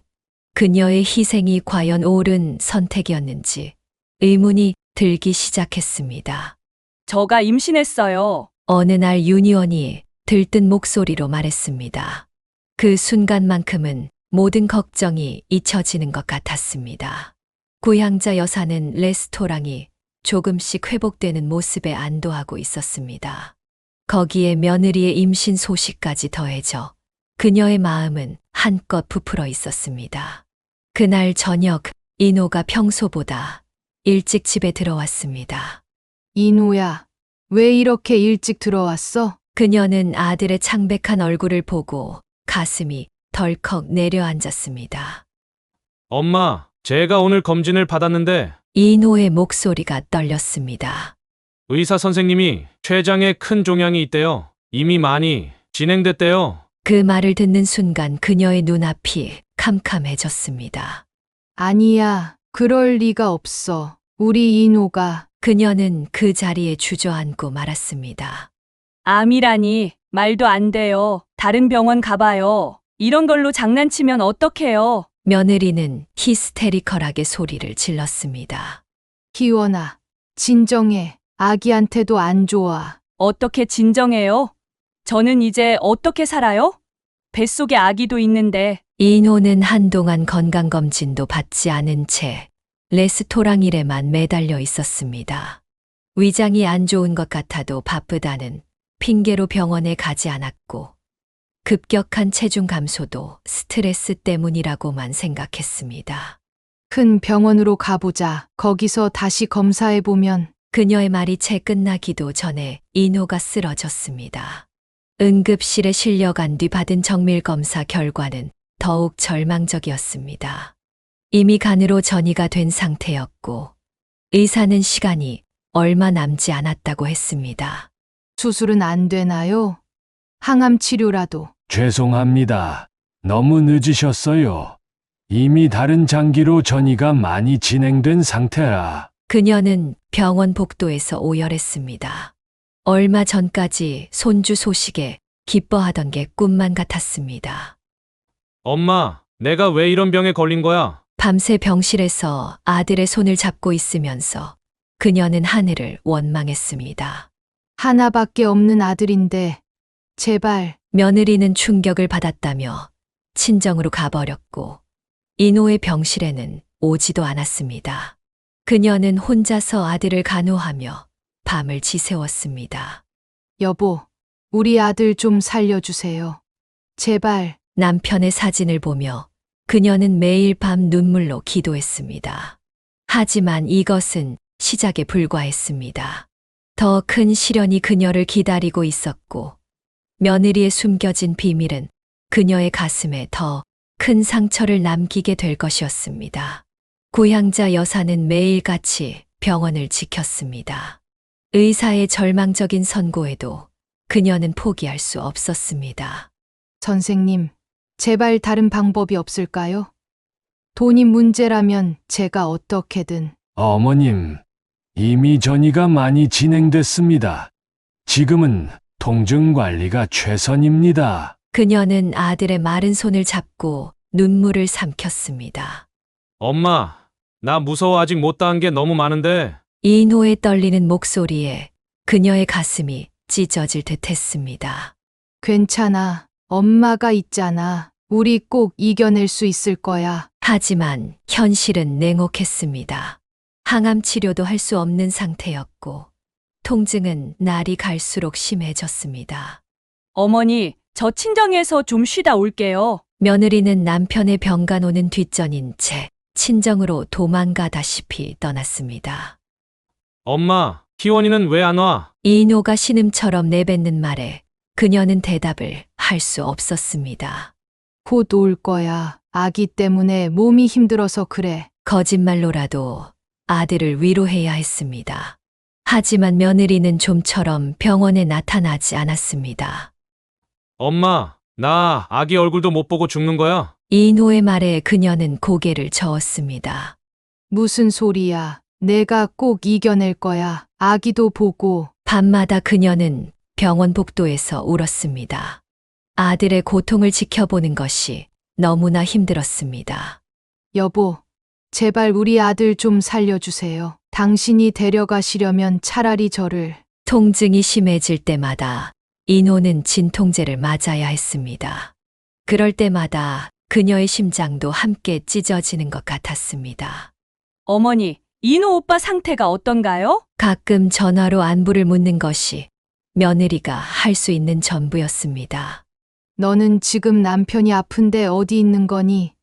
그녀의 희생이 과연 옳은 선택이었는지 의문이 들기 시작했습니다. 저가 임신했어요. 어느 날 윤희원이 들뜬 목소리로 말했습니다. 그 순간만큼은 모든 걱정이 잊혀지는 것 같았습니다. 고향자 여사는 레스토랑이 조금씩 회복되는 모습에 안도하고 있었습니다. 거기에 며느리의 임신 소식까지 더해져 그녀의 마음은 한껏 부풀어 있었습니다. 그날 저녁 인호가 평소보다 일찍 집에 들어왔습니다. 인호야, 왜 이렇게 일찍 들어왔어? 그녀는 아들의 창백한 얼굴을 보고 가슴이 덜컥 내려앉았습니다. 엄마, 제가 오늘 검진을 받았는데 인호의 목소리가 떨렸습니다. 의사 선생님이 췌장에 큰 종양이 있대요. 이미 많이 진행됐대요. 그 말을 듣는 순간 그녀의 눈앞이 캄캄해졌습니다. 아니야, 그럴 리가 없어. 우리 인호가. 그녀는 그 자리에 주저앉고 말았습니다. 암이라니 말도 안 돼요. 다른 병원 가봐요. 이런 걸로 장난치면 어떡해요? 며느리는 히스테리컬하게 소리를 질렀습니다. 희원아, 진정해. 아기한테도 안 좋아. 어떻게 진정해요? 저는 이제 어떻게 살아요? 뱃속에 아기도 있는데. 인호는 한동안 건강검진도 받지 않은 채 레스토랑 일에만 매달려 있었습니다. 위장이 안 좋은 것 같아도 바쁘다는 핑계로 병원에 가지 않았고 급격한 체중 감소도 스트레스 때문이라고만 생각했습니다. 큰 병원으로 가보자. 거기서 다시 검사해보면. 그녀의 말이 채 끝나기도 전에 인호가 쓰러졌습니다. 응급실에 실려간 뒤 받은 정밀검사 결과는 더욱 절망적이었습니다. 이미 간으로 전이가 된 상태였고 의사는 시간이 얼마 남지 않았다고 했습니다. 수술은 안 되나요? 항암 치료라도. 죄송합니다. 너무 늦으셨어요. 이미 다른 장기로 전이가 많이 진행된 상태라. 그녀는 병원 복도에서 오열했습니다. 얼마 전까지 손주 소식에 기뻐하던 게 꿈만 같았습니다. 엄마, 내가 왜 이런 병에 걸린 거야? 밤새 병실에서 아들의 손을 잡고 있으면서 그녀는 하늘을 원망했습니다. 하나밖에 없는 아들인데. 제발. 며느리는 충격을 받았다며 친정으로 가버렸고 인호의 병실에는 오지도 않았습니다. 그녀는 혼자서 아들을 간호하며 밤을 지새웠습니다. 여보, 우리 아들 좀 살려주세요. 제발. 남편의 사진을 보며 그녀는 매일 밤 눈물로 기도했습니다. 하지만 이것은 시작에 불과했습니다. 더 큰 시련이 그녀를 기다리고 있었고 며느리의 숨겨진 비밀은 그녀의 가슴에 더 큰 상처를 남기게 될 것이었습니다. 고향자 여사는 매일같이 병원을 지켰습니다. 의사의 절망적인 선고에도 그녀는 포기할 수 없었습니다. 선생님, 제발 다른 방법이 없을까요? 돈이 문제라면 제가 어떻게든. 어머님, 이미 전이가 많이 진행됐습니다. 지금은 통증 관리가 최선입니다. 그녀는 아들의 마른 손을 잡고 눈물을 삼켰습니다. 엄마, 나 무서워. 아직 못다한 게 너무 많은데. 인호의 떨리는 목소리에 그녀의 가슴이 찢어질 듯 했습니다. 괜찮아. 엄마가 있잖아. 우리 꼭 이겨낼 수 있을 거야. 하지만 현실은 냉혹했습니다. 항암 치료도 할 수 없는 상태였고 통증은 날이 갈수록 심해졌습니다. 어머니, 저 친정에서 좀 쉬다 올게요. 며느리는 남편의 병간 오는 뒷전인 채 친정으로 도망가다시피 떠났습니다. 엄마, 희원이는 왜 안 와? 인호가 신음처럼 내뱉는 말에 그녀는 대답을 할 수 없었습니다. 곧 올 거야. 아기 때문에 몸이 힘들어서 그래. 거짓말로라도 아들을 위로해야 했습니다. 하지만 며느리는 좀처럼 병원에 나타나지 않았습니다. 엄마, 나 아기 얼굴도 못 보고 죽는 거야? 인호의 말에 그녀는 고개를 저었습니다. 무슨 소리야. 내가 꼭 이겨낼 거야. 아기도 보고. 밤마다 그녀는 병원 복도에서 울었습니다. 아들의 고통을 지켜보는 것이 너무나 힘들었습니다. 여보, 제발 우리 아들 좀 살려주세요. 당신이 데려가시려면 차라리 저를. 통증이 심해질 때마다 인호는 진통제를 맞아야 했습니다. 그럴 때마다 그녀의 심장도 함께 찢어지는 것 같았습니다. 어머니, 인호 오빠 상태가 어떤가요? 가끔 전화로 안부를 묻는 것이 며느리가 할 수 있는 전부였습니다. 너는 지금 남편이 아픈데 어디 있는 거니?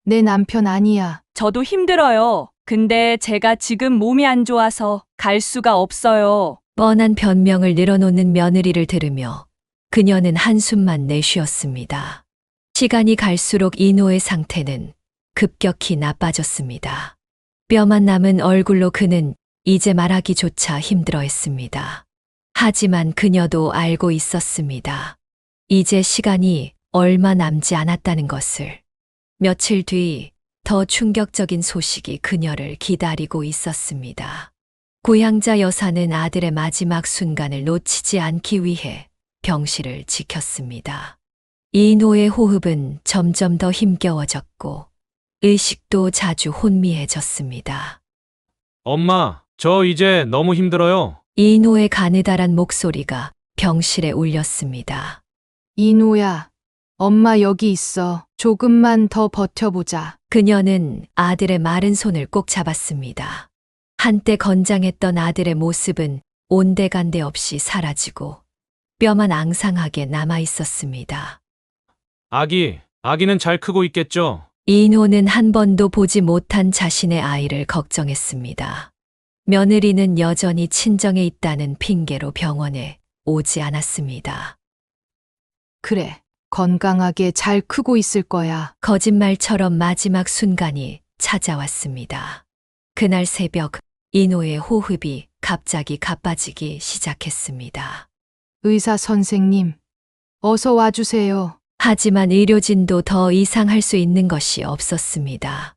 내 남편 아니야. 저도 힘들어요. 근데 제가 지금 몸이 안 좋아서 갈 수가 없어요. 뻔한 변명을 늘어놓는 며느리를 들으며 그녀는 한숨만 내쉬었습니다. 시간이 갈수록 인호의 상태는 급격히 나빠졌습니다. 뼈만 남은 얼굴로 그는 이제 말하기조차 힘들어했습니다. 하지만 그녀도 알고 있었습니다. 이제 시간이 얼마 남지 않았다는 것을. 며칠 뒤 더 충격적인 소식이 그녀를 기다리고 있었습니다. 고향자 여사는 아들의 마지막 순간을 놓치지 않기 위해 병실을 지켰습니다. 인호의 호흡은 점점 더 힘겨워졌고 의식도 자주 혼미해졌습니다. 엄마, 저 이제 너무 힘들어요. 인호의 가느다란 목소리가 병실에 울렸습니다. 인호야, 엄마 여기 있어. 조금만 더 버텨보자. 그녀는 아들의 마른 손을 꼭 잡았습니다. 한때 건장했던 아들의 모습은 온데간데 없이 사라지고 뼈만 앙상하게 남아 있었습니다. 아기는 잘 크고 있겠죠? 인호는 한 번도 보지 못한 자신의 아이를 걱정했습니다. 며느리는 여전히 친정에 있다는 핑계로 병원에 오지 않았습니다. 그래, 건강하게 잘 크고 있을 거야. 거짓말처럼 마지막 순간이 찾아왔습니다. 그날 새벽 인호의 호흡이 갑자기 가빠지기 시작했습니다. 의사 선생님, 어서 와주세요. 하지만 의료진도 더 이상 할 수 있는 것이 없었습니다.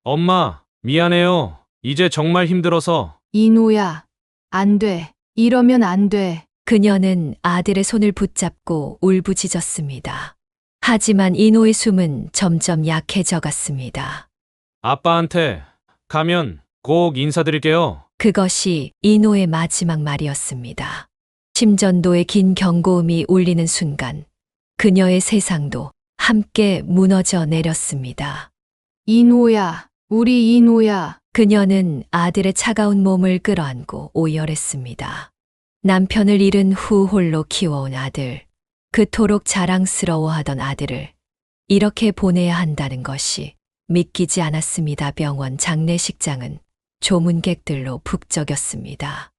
엄마, 미안해요. 이제 정말 힘들어서. 인호야, 안 돼. 이러면 안 돼. 그녀는 아들의 손을 붙잡고 울부짖었습니다. 하지만 인호의 숨은 점점 약해져 갔습니다. 아빠한테 가면 꼭 인사드릴게요. 그것이 인호의 마지막 말이었습니다. 심전도의 긴 경고음이 울리는 순간 그녀의 세상도 함께 무너져 내렸습니다. 인호야, 우리 인호야. 그녀는 아들의 차가운 몸을 끌어안고 오열했습니다. 남편을 잃은 후 홀로 키워온 아들, 그토록 자랑스러워하던 아들을 이렇게 보내야 한다는 것이 믿기지 않았습니다. 병원 장례식장은 조문객들로 북적였습니다.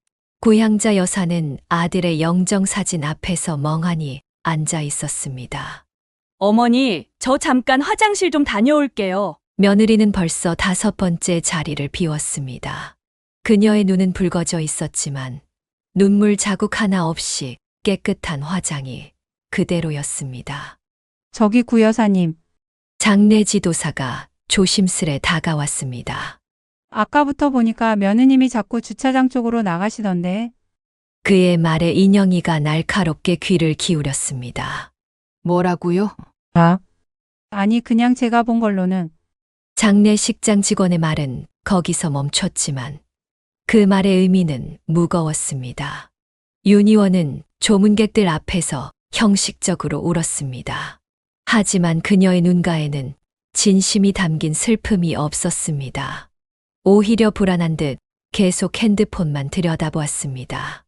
고향자 여사는 아들의 영정사진 앞에서 멍하니 앉아 있었습니다. 어머니, 저 잠깐 화장실 좀 다녀올게요. 며느리는 벌써 5번째 자리를 비웠습니다. 그녀의 눈은 붉어져 있었지만 눈물 자국 하나 없이 깨끗한 화장이 그대로였습니다. 저기 구 여사님, 장례 지도사가 조심스레 다가왔습니다. 아까부터 보니까 며느님이 자꾸 주차장 쪽으로 나가시던데. 그의 말에 인영이가 날카롭게 귀를 기울였습니다. 뭐라고요? 아니, 그냥 제가 본 걸로는. 장례식장 직원의 말은 거기서 멈췄지만 그 말의 의미는 무거웠습니다. 윤희원은 조문객들 앞에서 형식적으로 울었습니다. 하지만 그녀의 눈가에는 진심이 담긴 슬픔이 없었습니다. 오히려 불안한 듯 계속 핸드폰만 들여다보았습니다.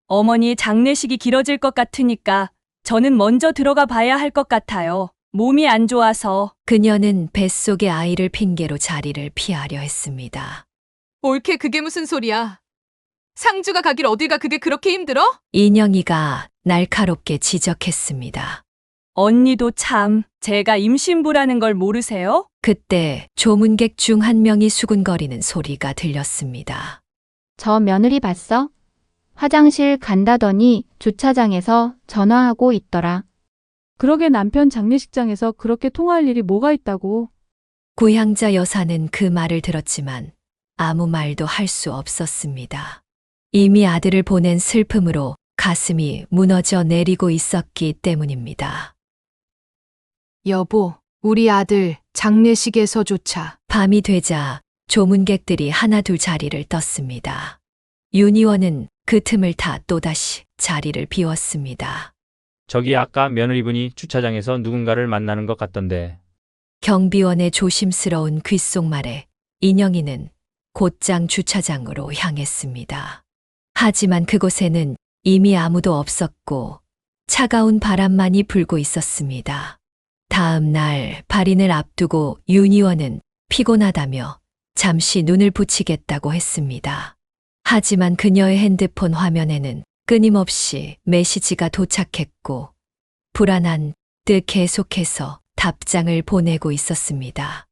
어머니 장례식이 길어질 것 같으니까 저는 먼저 들어가 봐야 할 것 같아요. 몸이 안 좋아서. 그녀는 뱃속의 아이를 핑계로 자리를 피하려 했습니다. 옳게 그게 무슨 소리야. 상주가 가길 어딜 가 그게 그렇게 힘들어? 인영이가 날카롭게 지적했습니다. 언니도 참, 제가 임신부라는 걸 모르세요? 그때 조문객 중 한 명이 수군거리는 소리가 들렸습니다. 저 며느리 봤어? 화장실 간다더니 주차장에서 전화하고 있더라. 그러게 남편 장례식장에서 그렇게 통화할 일이 뭐가 있다고. 고향자 여사는 그 말을 들었지만 아무 말도 할 수 없었습니다. 이미 아들을 보낸 슬픔으로 가슴이 무너져 내리고 있었기 때문입니다. 여보, 우리 아들 장례식에서조차 밤이 되자 조문객들이 하나둘 자리를 떴습니다. 윤희원은 그 틈을 타 또다시 자리를 비웠습니다. 저기 아까 며느리분이 주차장에서 누군가를 만나는 것 같던데. 경비원의 조심스러운 귓속말에 인영이는 곧장 주차장으로 향했습니다. 하지만 그곳에는 이미 아무도 없었고 차가운 바람만이 불고 있었습니다. 다음 날 발인을 앞두고 윤희원은 피곤하다며 잠시 눈을 붙이겠다고 했습니다. 하지만 그녀의 핸드폰 화면에는 끊임없이 메시지가 도착했고 불안한 듯 계속해서 답장을 보내고 있었습니다.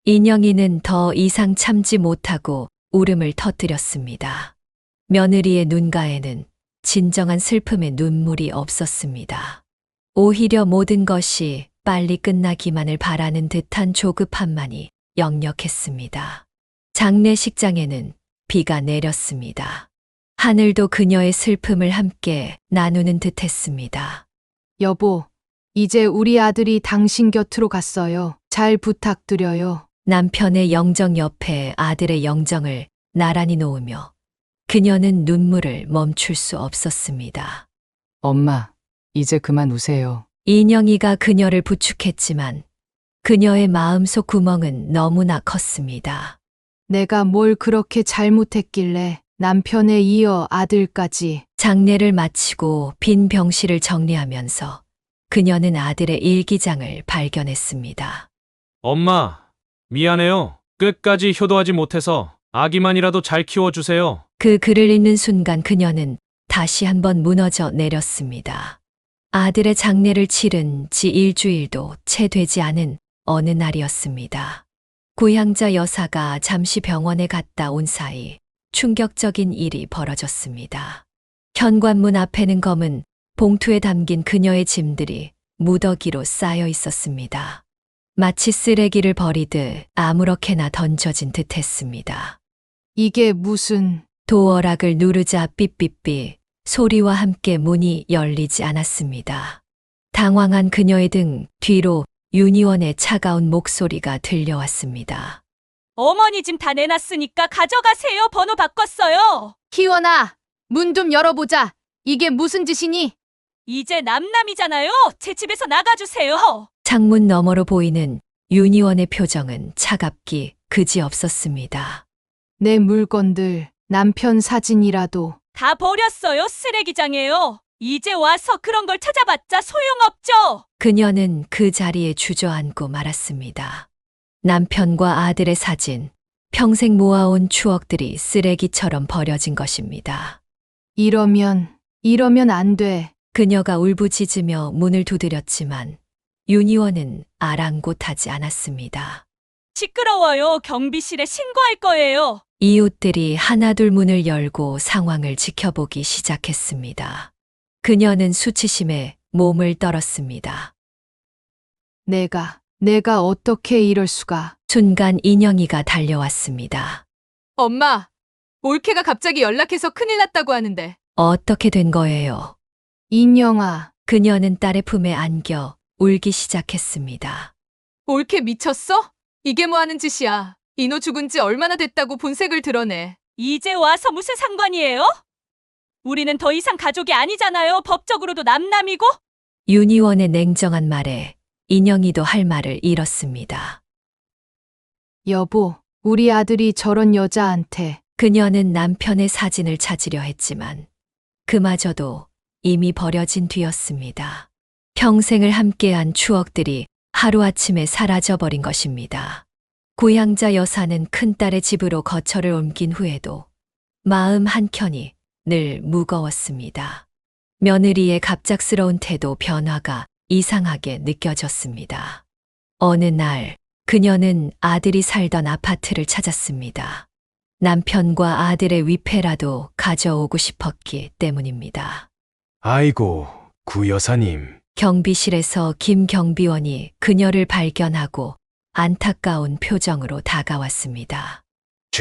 인영이는 더 이상 참지 못하고 울음을 터뜨렸습니다. 며느리의 눈가에는 진정한 슬픔의 눈물이 없었습니다. 오히려 모든 것이 빨리 끝나기만을 바라는 듯한 조급함만이 역력했습니다. 장례식장에는 비가 내렸습니다. 하늘도 그녀의 슬픔을 함께 나누는 듯 했습니다. 여보, 이제 우리 아들이 당신 곁으로 갔어요. 잘 부탁드려요. 남편의 영정 옆에 아들의 영정을 나란히 놓으며 그녀는 눈물을 멈출 수 없었습니다. 엄마, 이제 그만 우세요. 인영이가 그녀를 부축했지만 그녀의 마음속 구멍은 너무나 컸습니다. 내가 뭘 그렇게 잘못했길래 남편에 이어 아들까지. 장례를 마치고 빈 병실을 정리하면서 그녀는 아들의 일기장을 발견했습니다. 엄마, 미안해요. 끝까지 효도하지 못해서 아기만이라도 잘 키워주세요. 그 글을 읽는 순간 그녀는 다시 한번 무너져 내렸습니다. 아들의 장례를 치른 지 일주일도 채 되지 않은 어느 날이었습니다. 고향자 여사가 잠시 병원에 갔다 온 사이 충격적인 일이 벌어졌습니다. 현관문 앞에는 검은 봉투에 담긴 그녀의 짐들이 무더기로 쌓여 있었습니다. 마치 쓰레기를 버리듯 아무렇게나 던져진 듯 했습니다. 이게 무슨... 도어락을 누르자 삐삐삐 소리와 함께 문이 열리지 않았습니다. 당황한 그녀의 등 뒤로 윤희원의 차가운 목소리가 들려왔습니다. 어머니 짐 다 내놨으니까 가져가세요. 번호 바꿨어요. 희원아, 문 좀 열어보자. 이게 무슨 짓이니? 이제 남남이잖아요. 제 집에서 나가주세요. 창문 너머로 보이는 윤희원의 표정은 차갑기 그지없었습니다. 내 물건들, 남편 사진이라도. 다 버렸어요. 쓰레기장에요. 이제 와서 그런 걸 찾아봤자 소용없죠. 그녀는 그 자리에 주저앉고 말았습니다. 남편과 아들의 사진, 평생 모아온 추억들이 쓰레기처럼 버려진 것입니다. 이러면 안 돼. 그녀가 울부짖으며 문을 두드렸지만 윤희원은 아랑곳하지 않았습니다. 시끄러워요. 경비실에 신고할 거예요. 이웃들이 하나둘 문을 열고 상황을 지켜보기 시작했습니다. 그녀는 수치심에 몸을 떨었습니다. 내가 어떻게 이럴 수가. 순간 인영이가 달려왔습니다. 엄마, 올케가 갑자기 연락해서 큰일 났다고 하는데. 어떻게 된 거예요? 인영아. 그녀는 딸의 품에 안겨 울기 시작했습니다. 올케 미쳤어? 이게 뭐 하는 짓이야. 인호 죽은 지 얼마나 됐다고 본색을 드러내. 이제 와서 무슨 상관이에요? 우리는 더 이상 가족이 아니잖아요. 법적으로도 남남이고. 윤희원의 냉정한 말에 인영이도 할 말을 잃었습니다. 여보, 우리 아들이 저런 여자한테. 그녀는 남편의 사진을 찾으려 했지만 그마저도 이미 버려진 뒤였습니다. 평생을 함께한 추억들이 하루아침에 사라져버린 것입니다. 고향자 여사는 큰딸의 집으로 거처를 옮긴 후에도 마음 한켠이 늘 무거웠습니다. 며느리의 갑작스러운 태도 변화가 이상하게 느껴졌습니다. 어느 날 그녀는 아들이 살던 아파트를 찾았습니다. 남편과 아들의 위패라도 가져오고 싶었기 때문입니다. 아이고, 구 여사님. 경비실에서 김 경비원이 그녀를 발견하고 안타까운 표정으로 다가왔습니다.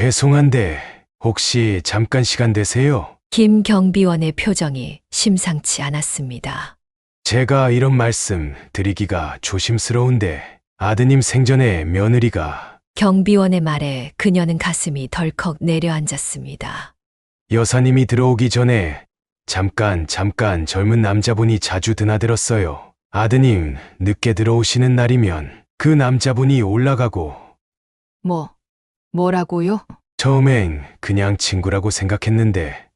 죄송한데 혹시 잠깐 시간 되세요? 김 경비원의 표정이 심상치 않았습니다. 제가 이런 말씀 드리기가 조심스러운데 아드님 생전에 며느리가 경비원의 말에 그녀는 가슴이 덜컥 내려앉았습니다. 여사님이 들어오기 전에 잠깐 젊은 남자분이 자주 드나들었어요. 아드님 늦게 들어오시는 날이면 그 남자분이 올라가고 뭐라고요? 처음엔 그냥 친구라고 생각했는데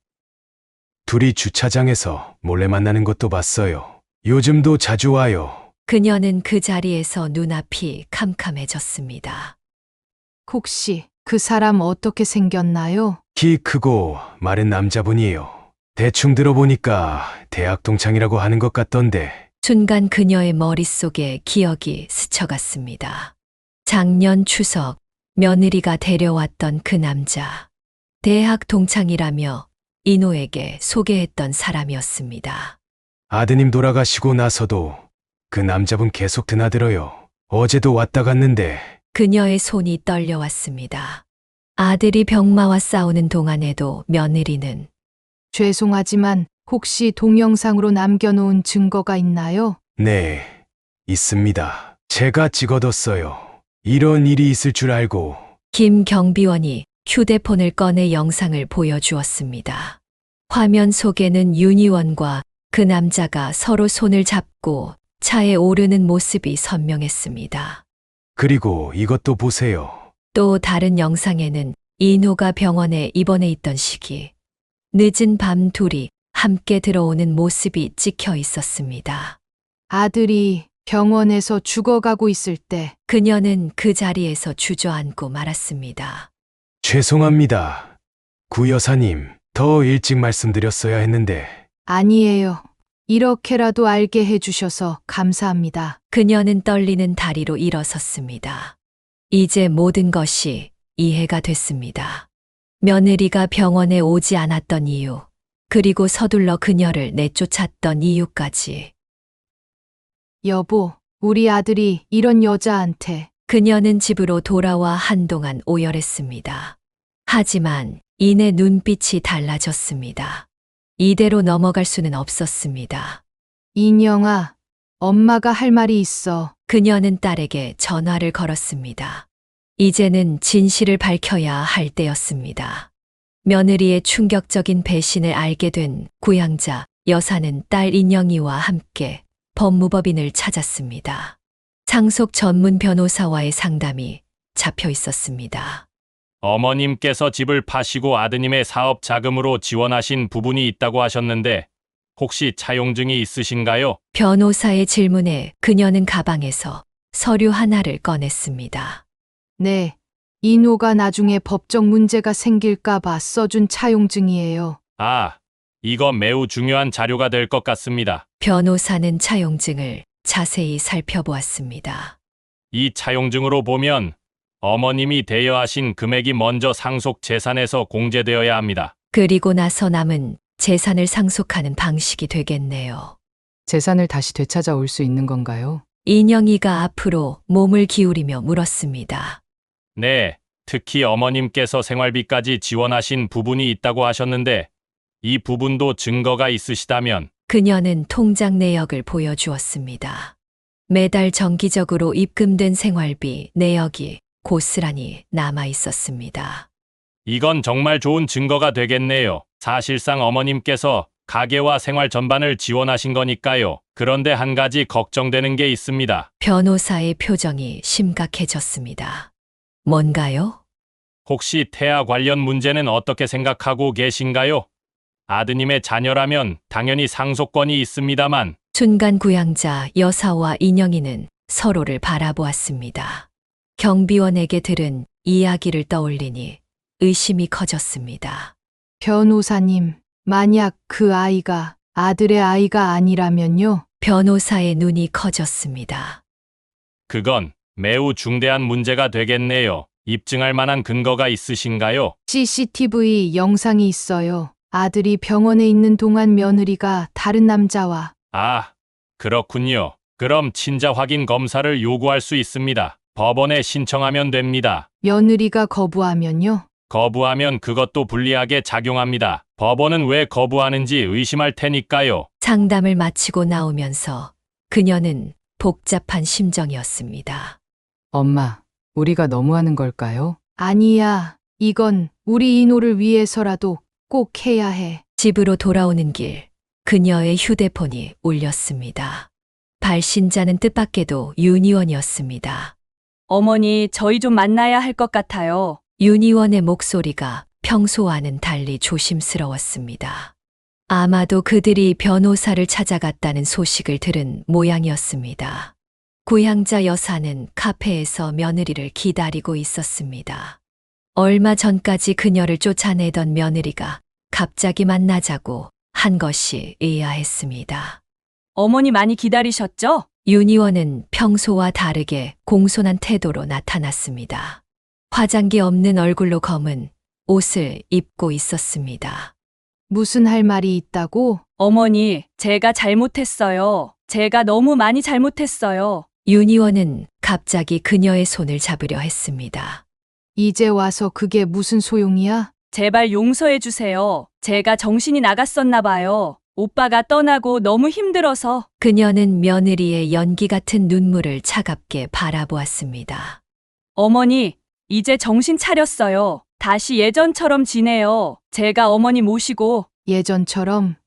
둘이 주차장에서 몰래 만나는 것도 봤어요. 요즘도 자주 와요. 그녀는 그 자리에서 눈앞이 캄캄해졌습니다. 혹시 그 사람 어떻게 생겼나요? 키 크고 마른 남자분이에요. 대충 들어보니까 대학 동창이라고 하는 것 같던데. 순간 그녀의 머릿속에 기억이 스쳐갔습니다. 작년 추석 며느리가 데려왔던 그 남자. 대학 동창이라며 인호에게 소개했던 사람이었습니다. 아드님 돌아가시고 나서도 그 남자분 계속 드나들어요. 어제도 왔다 갔는데. 그녀의 손이 떨려왔습니다. 아들이 병마와 싸우는 동안에도 며느리는 죄송하지만 혹시 동영상으로 남겨놓은 증거가 있나요? 네, 있습니다. 제가 찍어뒀어요. 이런 일이 있을 줄 알고. 김 경비원이 휴대폰을 꺼내 영상을 보여주었습니다. 화면 속에는 윤희원과 그 남자가 서로 손을 잡고 차에 오르는 모습이 선명했습니다. 그리고 이것도 보세요. 또 다른 영상에는 인호가 병원에 입원해 있던 시기, 늦은 밤 둘이 함께 들어오는 모습이 찍혀 있었습니다. 아들이 병원에서 죽어가고 있을 때 그녀는 그 자리에서 주저앉고 말았습니다. 죄송합니다. 구 여사님, 더 일찍 말씀드렸어야 했는데. 아니에요. 이렇게라도 알게 해주셔서 감사합니다. 그녀는 떨리는 다리로 일어섰습니다. 이제 모든 것이 이해가 됐습니다. 며느리가 병원에 오지 않았던 이유, 그리고 서둘러 그녀를 내쫓았던 이유까지. 여보, 우리 아들이 이런 여자한테. 그녀는 집으로 돌아와 한동안 오열했습니다. 하지만 이내 눈빛이 달라졌습니다. 이대로 넘어갈 수는 없었습니다. 인영아, 엄마가 할 말이 있어. 그녀는 딸에게 전화를 걸었습니다. 이제는 진실을 밝혀야 할 때였습니다. 며느리의 충격적인 배신을 알게 된 구양자 여사는 딸 인영이와 함께 법무법인을 찾았습니다. 상속 전문 변호사와의 상담이 잡혀 있었습니다. 어머님께서 집을 파시고 아드님의 사업 자금으로 지원하신 부분이 있다고 하셨는데 혹시 차용증이 있으신가요? 변호사의 질문에 그녀는 가방에서 서류 하나를 꺼냈습니다. 네, 인호가 나중에 법적 문제가 생길까봐 써준 차용증이에요. 아, 이거 매우 중요한 자료가 될 것 같습니다. 변호사는 차용증을 자세히 살펴보았습니다. 이 차용증으로 보면 어머님이 대여하신 금액이 먼저 상속 재산에서 공제되어야 합니다. 그리고 나서 남은 재산을 상속하는 방식이 되겠네요. 재산을 다시 되찾아올 수 있는 건가요? 인영이가 앞으로 몸을 기울이며 물었습니다. 네, 특히 어머님께서 생활비까지 지원하신 부분이 있다고 하셨는데 이 부분도 증거가 있으시다면. 그녀는 통장 내역을 보여주었습니다. 매달 정기적으로 입금된 생활비 내역이 고스란히 남아 있었습니다. 이건 정말 좋은 증거가 되겠네요. 사실상 어머님께서 가계와 생활 전반을 지원하신 거니까요. 그런데 한 가지 걱정되는 게 있습니다. 변호사의 표정이 심각해졌습니다. 뭔가요? 혹시 태아 관련 문제는 어떻게 생각하고 계신가요? 아드님의 자녀라면 당연히 상속권이 있습니다만. 순간 구양자 여사와 인영이는 서로를 바라보았습니다. 경비원에게 들은 이야기를 떠올리니 의심이 커졌습니다. 변호사님, 만약 그 아이가 아들의 아이가 아니라면요? 변호사의 눈이 커졌습니다. 그건 매우 중대한 문제가 되겠네요. 입증할 만한 근거가 있으신가요? CCTV 영상이 있어요. 아들이 병원에 있는 동안 며느리가 다른 남자와. 아, 그렇군요. 그럼 친자 확인 검사를 요구할 수 있습니다. 법원에 신청하면 됩니다. 며느리가 거부하면요? 거부하면 그것도 불리하게 작용합니다. 법원은 왜 거부하는지 의심할 테니까요. 상담을 마치고 나오면서 그녀는 복잡한 심정이었습니다. 엄마, 우리가 너무하는 걸까요? 아니야. 이건 우리 이노를 위해서라도 꼭 해야 해. 집으로 돌아오는 길, 그녀의 휴대폰이 울렸습니다. 발신자는 뜻밖에도 윤희원이었습니다. 어머니, 저희 좀 만나야 할 것 같아요. 윤희원의 목소리가 평소와는 달리 조심스러웠습니다. 아마도 그들이 변호사를 찾아갔다는 소식을 들은 모양이었습니다. 고향자 여사는 카페에서 며느리를 기다리고 있었습니다. 얼마 전까지 그녀를 쫓아내던 며느리가 갑자기 만나자고 한 것이 의아했습니다. 어머니 많이 기다리셨죠? 윤희원은 평소와 다르게 공손한 태도로 나타났습니다. 화장기 없는 얼굴로 검은 옷을 입고 있었습니다. 무슨 할 말이 있다고? 어머니, 제가 잘못했어요. 제가 너무 많이 잘못했어요. 윤희원은 갑자기 그녀의 손을 잡으려 했습니다. 이제 와서 그게 무슨 소용이야? 제발 용서해 주세요. 제가 정신이 나갔었나 봐요. 오빠가 떠나고 너무 힘들어서. 그녀는 며느리의 연기 같은 눈물을 차갑게 바라보았습니다. 어머니, 이제 정신 차렸어요. 다시 예전처럼 지내요. 제가 어머니 모시고. 예전처럼?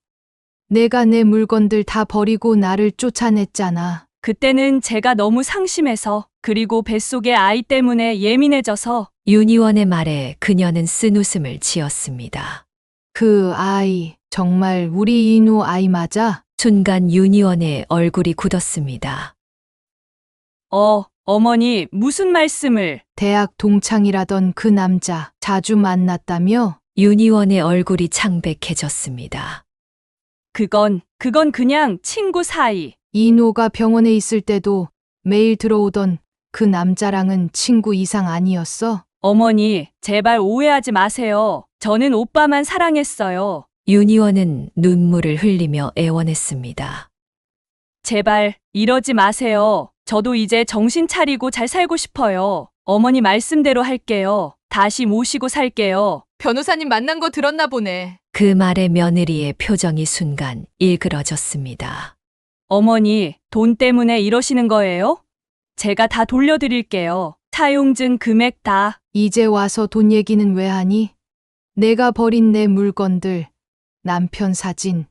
내가 내 물건들 다 버리고 나를 쫓아냈잖아. 그때는 제가 너무 상심해서, 그리고 뱃속의 아이 때문에 예민해져서. 윤희원의 말에 그녀는 쓴웃음을 지었습니다. 그 아이, 정말 우리 이노 아이 맞아? 순간 윤희원의 얼굴이 굳었습니다. 어머니, 무슨 말씀을? 대학 동창이라던 그 남자 자주 만났다며? 윤희원의 얼굴이 창백해졌습니다. 그건 그냥 친구 사이. 이노가 병원에 있을 때도 매일 들어오던 그 남자랑은 친구 이상 아니었어? 어머니, 제발 오해하지 마세요. 저는 오빠만 사랑했어요. 윤희원은 눈물을 흘리며 애원했습니다. 제발 이러지 마세요. 저도 이제 정신 차리고 잘 살고 싶어요. 어머니 말씀대로 할게요. 다시 모시고 살게요. 변호사님 만난 거 들었나 보네. 그 말에 며느리의 표정이 순간 일그러졌습니다. 어머니, 돈 때문에 이러시는 거예요? 제가 다 돌려드릴게요. 사용증 금액 다. 이제 와서 돈 얘기는 왜 하니? 내가 버린 내 물건들, 남편 사진,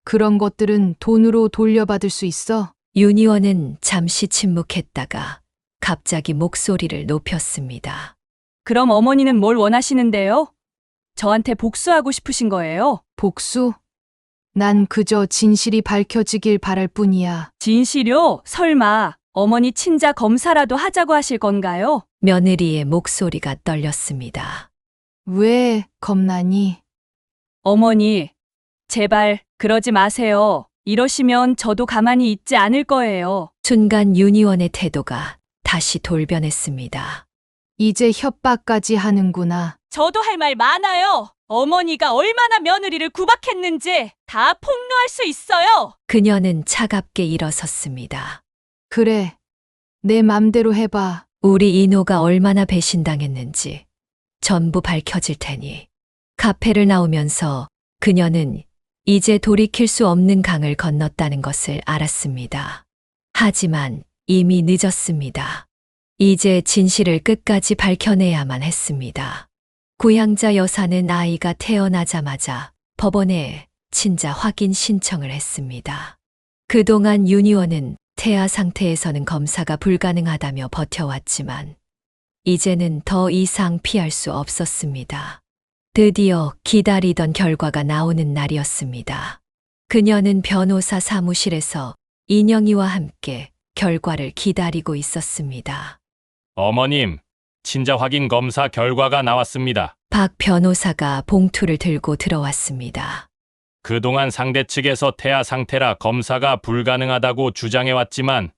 그런 것들은 돈으로 돌려받을 수 있어? 윤희원은 잠시 침묵했다가 갑자기 목소리를 높였습니다. 그럼 어머니는 뭘 원하시는데요? 저한테 복수하고 싶으신 거예요? 복수? 난 그저 진실이 밝혀지길 바랄 뿐이야. 진실요? 설마 어머니 친자 검사라도 하자고 하실 건가요? 며느리의 목소리가 떨렸습니다. 왜 겁나니? 어머니, 제발 그러지 마세요. 이러시면 저도 가만히 있지 않을 거예요. 순간 윤희원의 태도가 다시 돌변했습니다. 이제 협박까지 하는구나. 저도 할 말 많아요. 어머니가 얼마나 며느리를 구박했는지 다 폭로할 수 있어요. 그녀는 차갑게 일어섰습니다. 그래, 내 맘대로 해봐. 우리 이노가 얼마나 배신당했는지 전부 밝혀질 테니. 카페를 나오면서 그녀는 이제 돌이킬 수 없는 강을 건넜다는 것을 알았습니다. 하지만 이미 늦었습니다. 이제 진실을 끝까지 밝혀내야만 했습니다. 고향자 여사는 아이가 태어나자마자 법원에 친자 확인 신청을 했습니다. 그동안 윤희원은 태아 상태에서는 검사가 불가능하다며 버텨왔지만 이제는 더 이상 피할 수 없었습니다. 드디어 기다리던 결과가 나오는 날이었습니다. 그녀는 변호사 사무실에서 인영이와 함께 결과를 기다리고 있었습니다. 어머님, 친자 확인 검사 결과가 나왔습니다. 박 변호사가 봉투를 들고 들어왔습니다. 그동안 상대 측에서 태아 상태라 검사가 불가능하다고 주장해왔지만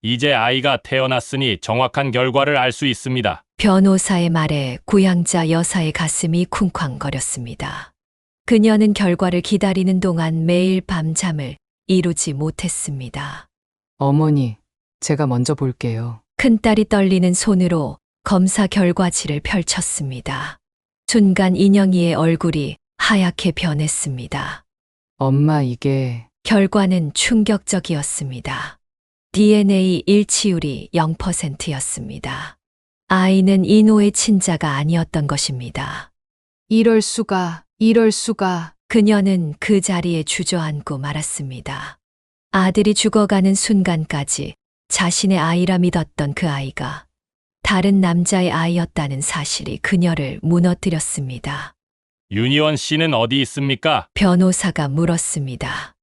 이제 아이가 태어났으니 정확한 결과를 알 수 있습니다. 변호사의 말에 고향자 여사의 가슴이 쿵쾅거렸습니다. 그녀는 결과를 기다리는 동안 매일 밤 잠을 이루지 못했습니다. 어머니, 제가 먼저 볼게요. 큰딸이 떨리는 손으로 검사 결과지를 펼쳤습니다. 순간 인영이의 얼굴이 하얗게 변했습니다. 엄마, 이게 결과는 충격적이었습니다. DNA 일치율이 0%였습니다. 아이는 이노의 친자가 아니었던 것입니다. 이럴 수가. 그녀는 그 자리에 주저앉고 말았습니다. 아들이 죽어가는 순간까지 자신의 아이라 믿었던 그 아이가 다른 남자의 아이였다는 사실이 그녀를 무너뜨렸습니다. 윤희원 씨는 어디 있습니까? 변호사가 물었습니다.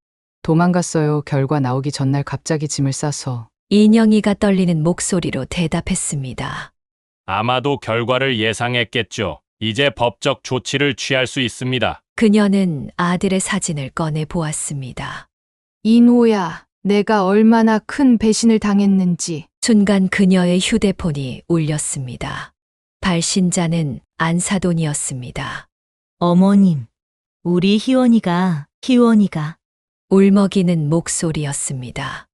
도망갔어요. 결과 나오기 전날 갑자기 짐을 싸서. 인영이가 떨리는 목소리로 대답했습니다. 아마도 결과를 예상했겠죠. 이제 법적 조치를 취할 수 있습니다. 그녀는 아들의 사진을 꺼내 보았습니다. 이노야, 내가 얼마나 큰 배신을 당했는지. 순간 그녀의 휴대폰이 울렸습니다. 발신자는 안사돈이었습니다. 어머님, 우리 희원이가 울먹이는 목소리였습니다.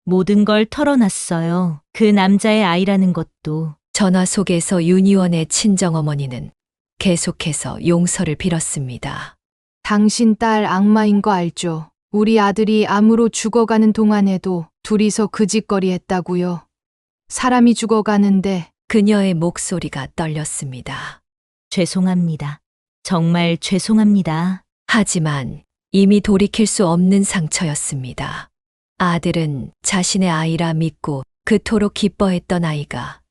모든 걸 털어놨어요. 그 남자의 아이라는 것도. 전화 속에서 윤희원의 친정어머니는 계속해서 용서를 빌었습니다. 당신 딸 악마인 거 알죠? 우리 아들이 암으로 죽어가는 동안에도 둘이서 그 짓거리 했다고요. 사람이 죽어가는데. 그녀의 목소리가 떨렸습니다. 죄송합니다. 정말 죄송합니다. 하지만 이미 돌이킬 수 없는 상처였습니다. 아들은 자신의 아이라 믿고 그토록 기뻐했던 아이가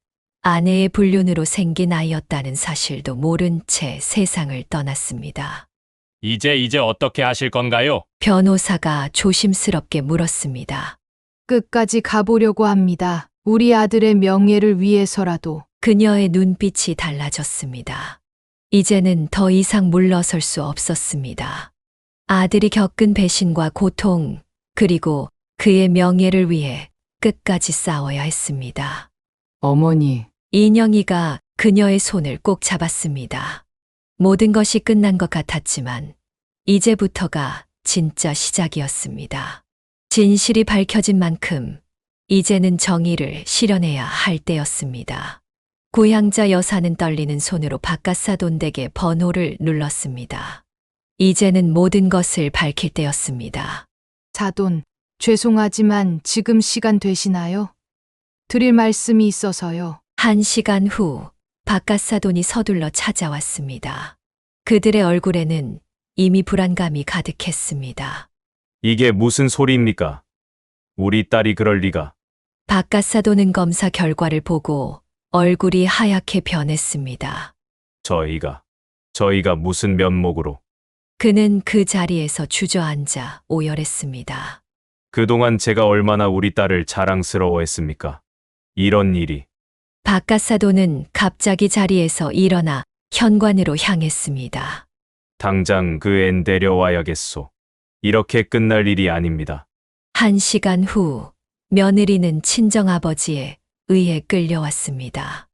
아내의 불륜으로 생긴 아이였다는 사실도 모른 채 세상을 떠났습니다. 이제 어떻게 하실 건가요? 변호사가 조심스럽게 물었습니다. 끝까지 가보려고 합니다. 우리 아들의 명예를 위해서라도. 그녀의 눈빛이 달라졌습니다. 이제는 더 이상 물러설 수 없었습니다. 아들이 겪은 배신과 고통, 그리고 그의 명예를 위해 끝까지 싸워야 했습니다. 어머니. 인영이가 그녀의 손을 꼭 잡았습니다. 모든 것이 끝난 것 같았지만 이제부터가 진짜 시작이었습니다. 진실이 밝혀진 만큼 이제는 정의를 실현해야 할 때였습니다. 고향자 여사는 떨리는 손으로 바깥사돈 댁의 번호를 눌렀습니다. 이제는 모든 것을 밝힐 때였습니다. 사돈, 죄송하지만 지금 시간 되시나요? 드릴 말씀이 있어서요. 1시간 후 바깥사돈이 서둘러 찾아왔습니다. 그들의 얼굴에는 이미 불안감이 가득했습니다. 이게 무슨 소리입니까? 우리 딸이 그럴 리가. 바깥사돈은 검사 결과를 보고 얼굴이 하얗게 변했습니다. 저희가 무슨 면목으로. 그는 그 자리에서 주저앉아 오열했습니다. 그동안 제가 얼마나 우리 딸을 자랑스러워했습니까? 이런 일이. 바깥사돈은 갑자기 자리에서 일어나 현관으로 향했습니다. 당장 그 앤 데려와야겠소. 이렇게 끝날 일이 아닙니다. 1시간 후 며느리는 친정아버지에 의해 끌려왔습니다.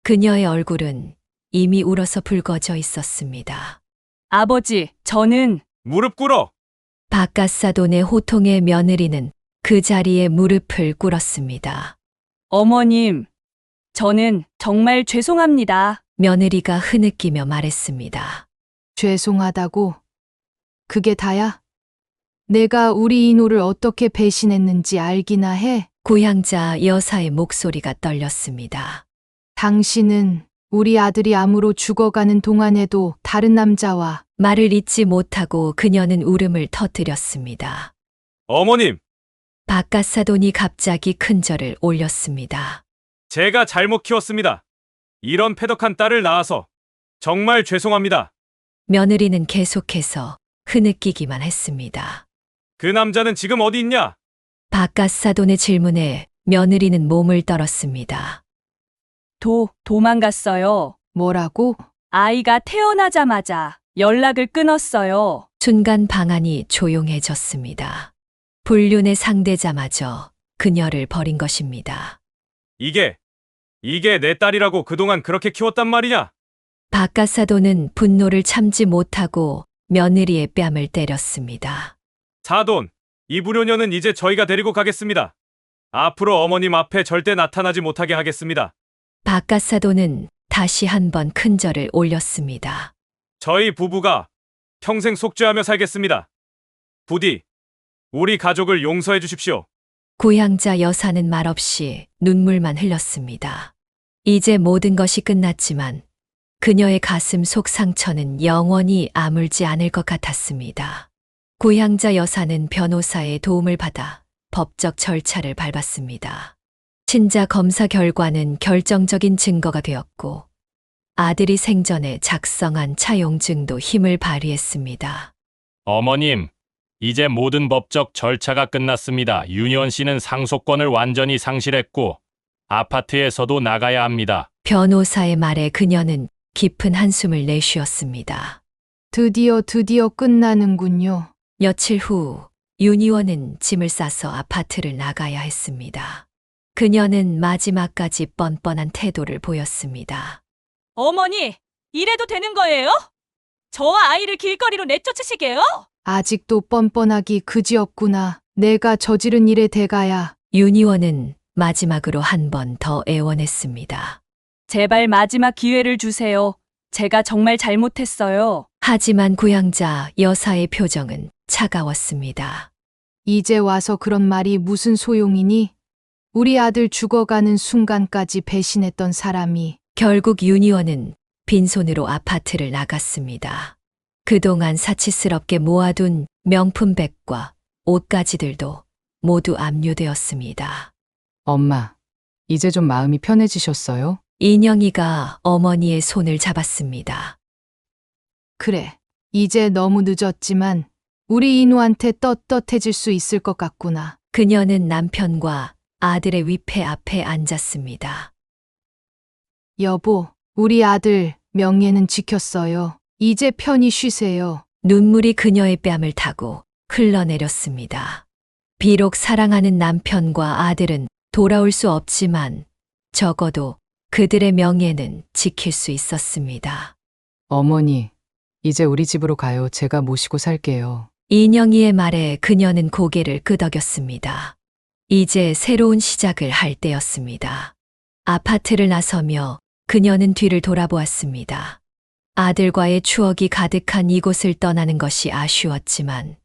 그녀의 얼굴은 이미 울어서 붉어져 있었습니다. 아버지, 저는 무릎 꿇어! 바깥사돈의 호통에 며느리는 그 자리에 무릎을 꿇었습니다. 어머님, 저는 정말 죄송합니다. 며느리가 흐느끼며 말했습니다. 죄송하다고? 그게 다야? 내가 우리 이노를 어떻게 배신했는지 알기나 해. 고향자 여사의 목소리가 떨렸습니다. 당신은 우리 아들이 암으로 죽어가는 동안에도 다른 남자와. 말을 잇지 못하고 그녀는 울음을 터뜨렸습니다. 어머님! 바깥사돈이 갑자기 큰 절을 올렸습니다. 제가 잘못 키웠습니다. 이런 패덕한 딸을 낳아서 정말 죄송합니다. 며느리는 계속해서 흐느끼기만 했습니다. 그 남자는 지금 어디 있냐? 바깥사돈의 질문에 며느리는 몸을 떨었습니다. 도망갔어요. 뭐라고? 아이가 태어나자마자 연락을 끊었어요. 순간 방안이 조용해졌습니다. 불륜의 상대자마저 그녀를 버린 것입니다. 이게 내 딸이라고 그동안 그렇게 키웠단 말이냐? 바깥사돈은 분노를 참지 못하고 며느리의 뺨을 때렸습니다. 사돈, 이 불효녀는 이제 저희가 데리고 가겠습니다. 앞으로 어머님 앞에 절대 나타나지 못하게 하겠습니다. 바깥사돈은 다시 한번 큰절을 올렸습니다. 저희 부부가 평생 속죄하며 살겠습니다. 부디 우리 가족을 용서해 주십시오. 고향자 여사는 말없이 눈물만 흘렸습니다. 이제 모든 것이 끝났지만 그녀의 가슴 속 상처는 영원히 아물지 않을 것 같았습니다. 고향자 여사는 변호사의 도움을 받아 법적 절차를 밟았습니다. 친자 검사 결과는 결정적인 증거가 되었고 아들이 생전에 작성한 차용증도 힘을 발휘했습니다. 어머님, 이제 모든 법적 절차가 끝났습니다. 윤희원 씨는 상속권을 완전히 상실했고 아파트에서도 나가야 합니다. 변호사의 말에 그녀는 깊은 한숨을 내쉬었습니다. 드디어 끝나는군요. 며칠 후 윤희원은 짐을 싸서 아파트를 나가야 했습니다. 그녀는 마지막까지 뻔뻔한 태도를 보였습니다. 어머니, 이래도 되는 거예요? 저와 아이를 길거리로 내쫓으시게요? 아직도 뻔뻔하기 그지없구나. 내가 저지른 일의 대가야. 윤희원은 마지막으로 한 번 더 애원했습니다. 제발 마지막 기회를 주세요. 제가 정말 잘못했어요. 하지만 고향자 여사의 표정은 차가웠습니다. 이제 와서 그런 말이 무슨 소용이니? 우리 아들 죽어가는 순간까지 배신했던 사람이. 결국 윤희원은 빈손으로 아파트를 나갔습니다. 그동안 사치스럽게 모아둔 명품백과 옷가지들도 모두 압류되었습니다. 엄마, 이제 좀 마음이 편해지셨어요? 인영이가 어머니의 손을 잡았습니다. 그래, 이제 너무 늦었지만 우리 인우한테 떳떳해질 수 있을 것 같구나. 그녀는 남편과 아들의 위패 앞에 앉았습니다. 여보, 우리 아들 명예는 지켰어요. 이제 편히 쉬세요. 눈물이 그녀의 뺨을 타고 흘러내렸습니다. 비록 사랑하는 남편과 아들은 돌아올 수 없지만 적어도 그들의 명예는 지킬 수 있었습니다. 어머니, 이제 우리 집으로 가요. 제가 모시고 살게요. 인영이의 말에 그녀는 고개를 끄덕였습니다. 이제 새로운 시작을 할 때였습니다. 아파트를 나서며 그녀는 뒤를 돌아보았습니다. 아들과의 추억이 가득한 이곳을 떠나는 것이 아쉬웠지만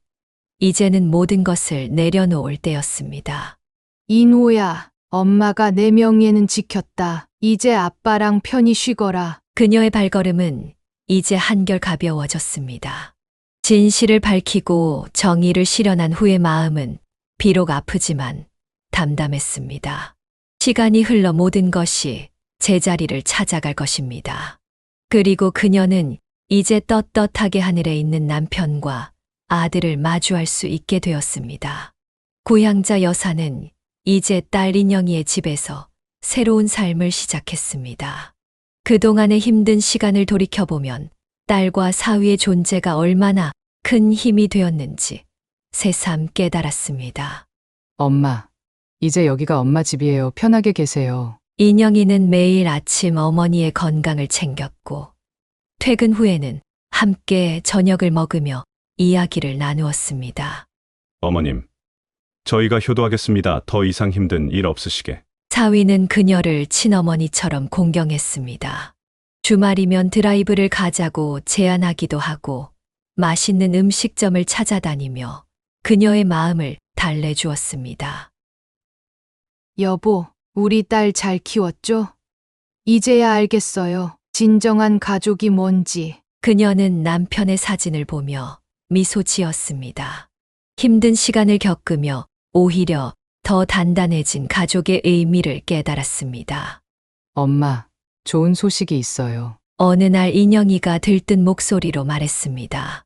이제는 모든 것을 내려놓을 때였습니다. 인호야, 엄마가 내 명예는 지켰다. 이제 아빠랑 편히 쉬거라. 그녀의 발걸음은 이제 한결 가벼워졌습니다. 진실을 밝히고 정의를 실현한 후의 마음은 비록 아프지만 담담했습니다. 시간이 흘러 모든 것이 제자리를 찾아갈 것입니다. 그리고 그녀는 이제 떳떳하게 하늘에 있는 남편과 아들을 마주할 수 있게 되었습니다. 고향자 여사는 이제 딸 인영이의 집에서 새로운 삶을 시작했습니다. 그동안의 힘든 시간을 돌이켜보면 딸과 사위의 존재가 얼마나 큰 힘이 되었는지 새삼 깨달았습니다. 엄마, 이제 여기가 엄마 집이에요. 편하게 계세요. 인영이는 매일 아침 어머니의 건강을 챙겼고 퇴근 후에는 함께 저녁을 먹으며 이야기를 나누었습니다. 어머님, 저희가 효도하겠습니다. 더 이상 힘든 일 없으시게. 사위는 그녀를 친어머니처럼 공경했습니다. 주말이면 드라이브를 가자고 제안하기도 하고 맛있는 음식점을 찾아다니며 그녀의 마음을 달래주었습니다. 여보, 우리 딸 잘 키웠죠? 이제야 알겠어요. 진정한 가족이 뭔지. 그녀는 남편의 사진을 보며 미소 지었습니다. 힘든 시간을 겪으며 오히려 더 단단해진 가족의 의미를 깨달았습니다. 엄마, 좋은 소식이 있어요. 어느 날 인영이가 들뜬 목소리로 말했습니다.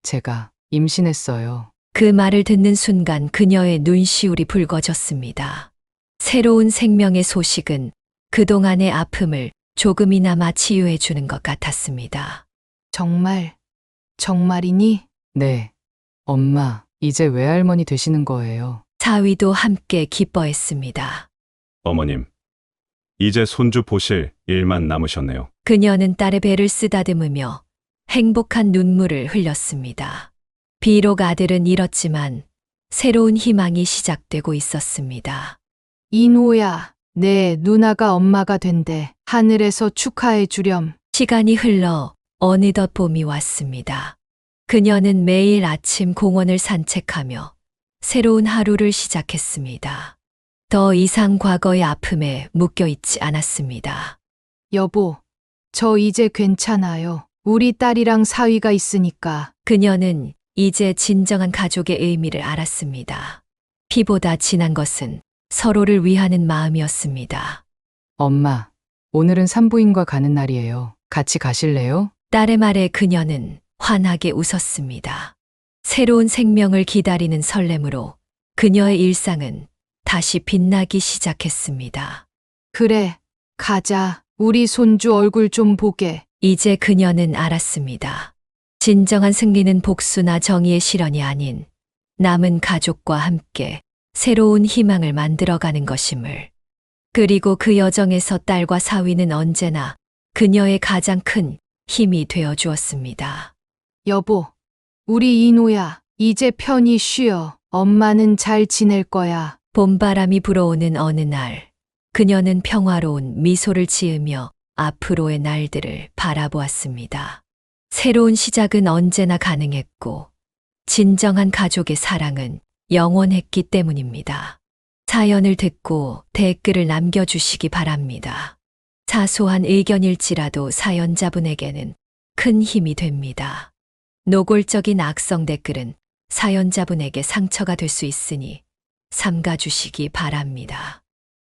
제가 임신했어요. 그 말을 듣는 순간 그녀의 눈시울이 붉어졌습니다. 새로운 생명의 소식은 그동안의 아픔을 조금이나마 치유해 주는 것 같았습니다. 정말이니? 네. 엄마, 이제 외할머니 되시는 거예요. 사위도 함께 기뻐했습니다. 어머님, 이제 손주 보실 일만 남으셨네요. 그녀는 딸의 배를 쓰다듬으며 행복한 눈물을 흘렸습니다. 비록 아들은 잃었지만 새로운 희망이 시작되고 있었습니다. 인호야, 내 누나가 엄마가 된대. 하늘에서 축하해 주렴. 시간이 흘러 어느덧 봄이 왔습니다. 그녀는 매일 아침 공원을 산책하며 새로운 하루를 시작했습니다. 더 이상 과거의 아픔에 묶여 있지 않았습니다. 여보, 저 이제 괜찮아요. 우리 딸이랑 사위가 있으니까. 그녀는 이제 진정한 가족의 의미를 알았습니다. 피보다 진한 것은 서로를 위하는 마음이었습니다. 엄마, 오늘은 산부인과 가는 날이에요. 같이 가실래요? 딸의 말에 그녀는 환하게 웃었습니다. 새로운 생명을 기다리는 설렘으로 그녀의 일상은 다시 빛나기 시작했습니다. 그래, 가자. 우리 손주 얼굴 좀 보게. 이제 그녀는 알았습니다. 진정한 승리는 복수나 정의의 실현이 아닌 남은 가족과 함께 새로운 희망을 만들어가는 것임을. 그리고 그 여정에서 딸과 사위는 언제나 그녀의 가장 큰 힘이 되어 주었습니다. 여보, 우리 이노야, 이제 편히 쉬어. 엄마는 잘 지낼 거야. 봄바람이 불어오는 어느 날, 그녀는 평화로운 미소를 지으며 앞으로의 날들을 바라보았습니다. 새로운 시작은 언제나 가능했고, 진정한 가족의 사랑은 영원했기 때문입니다. 사연을 듣고 댓글을 남겨주시기 바랍니다. 사소한 의견일지라도 사연자분에게는 큰 힘이 됩니다. 노골적인 악성 댓글은 사연자분에게 상처가 될 수 있으니 삼가주시기 바랍니다.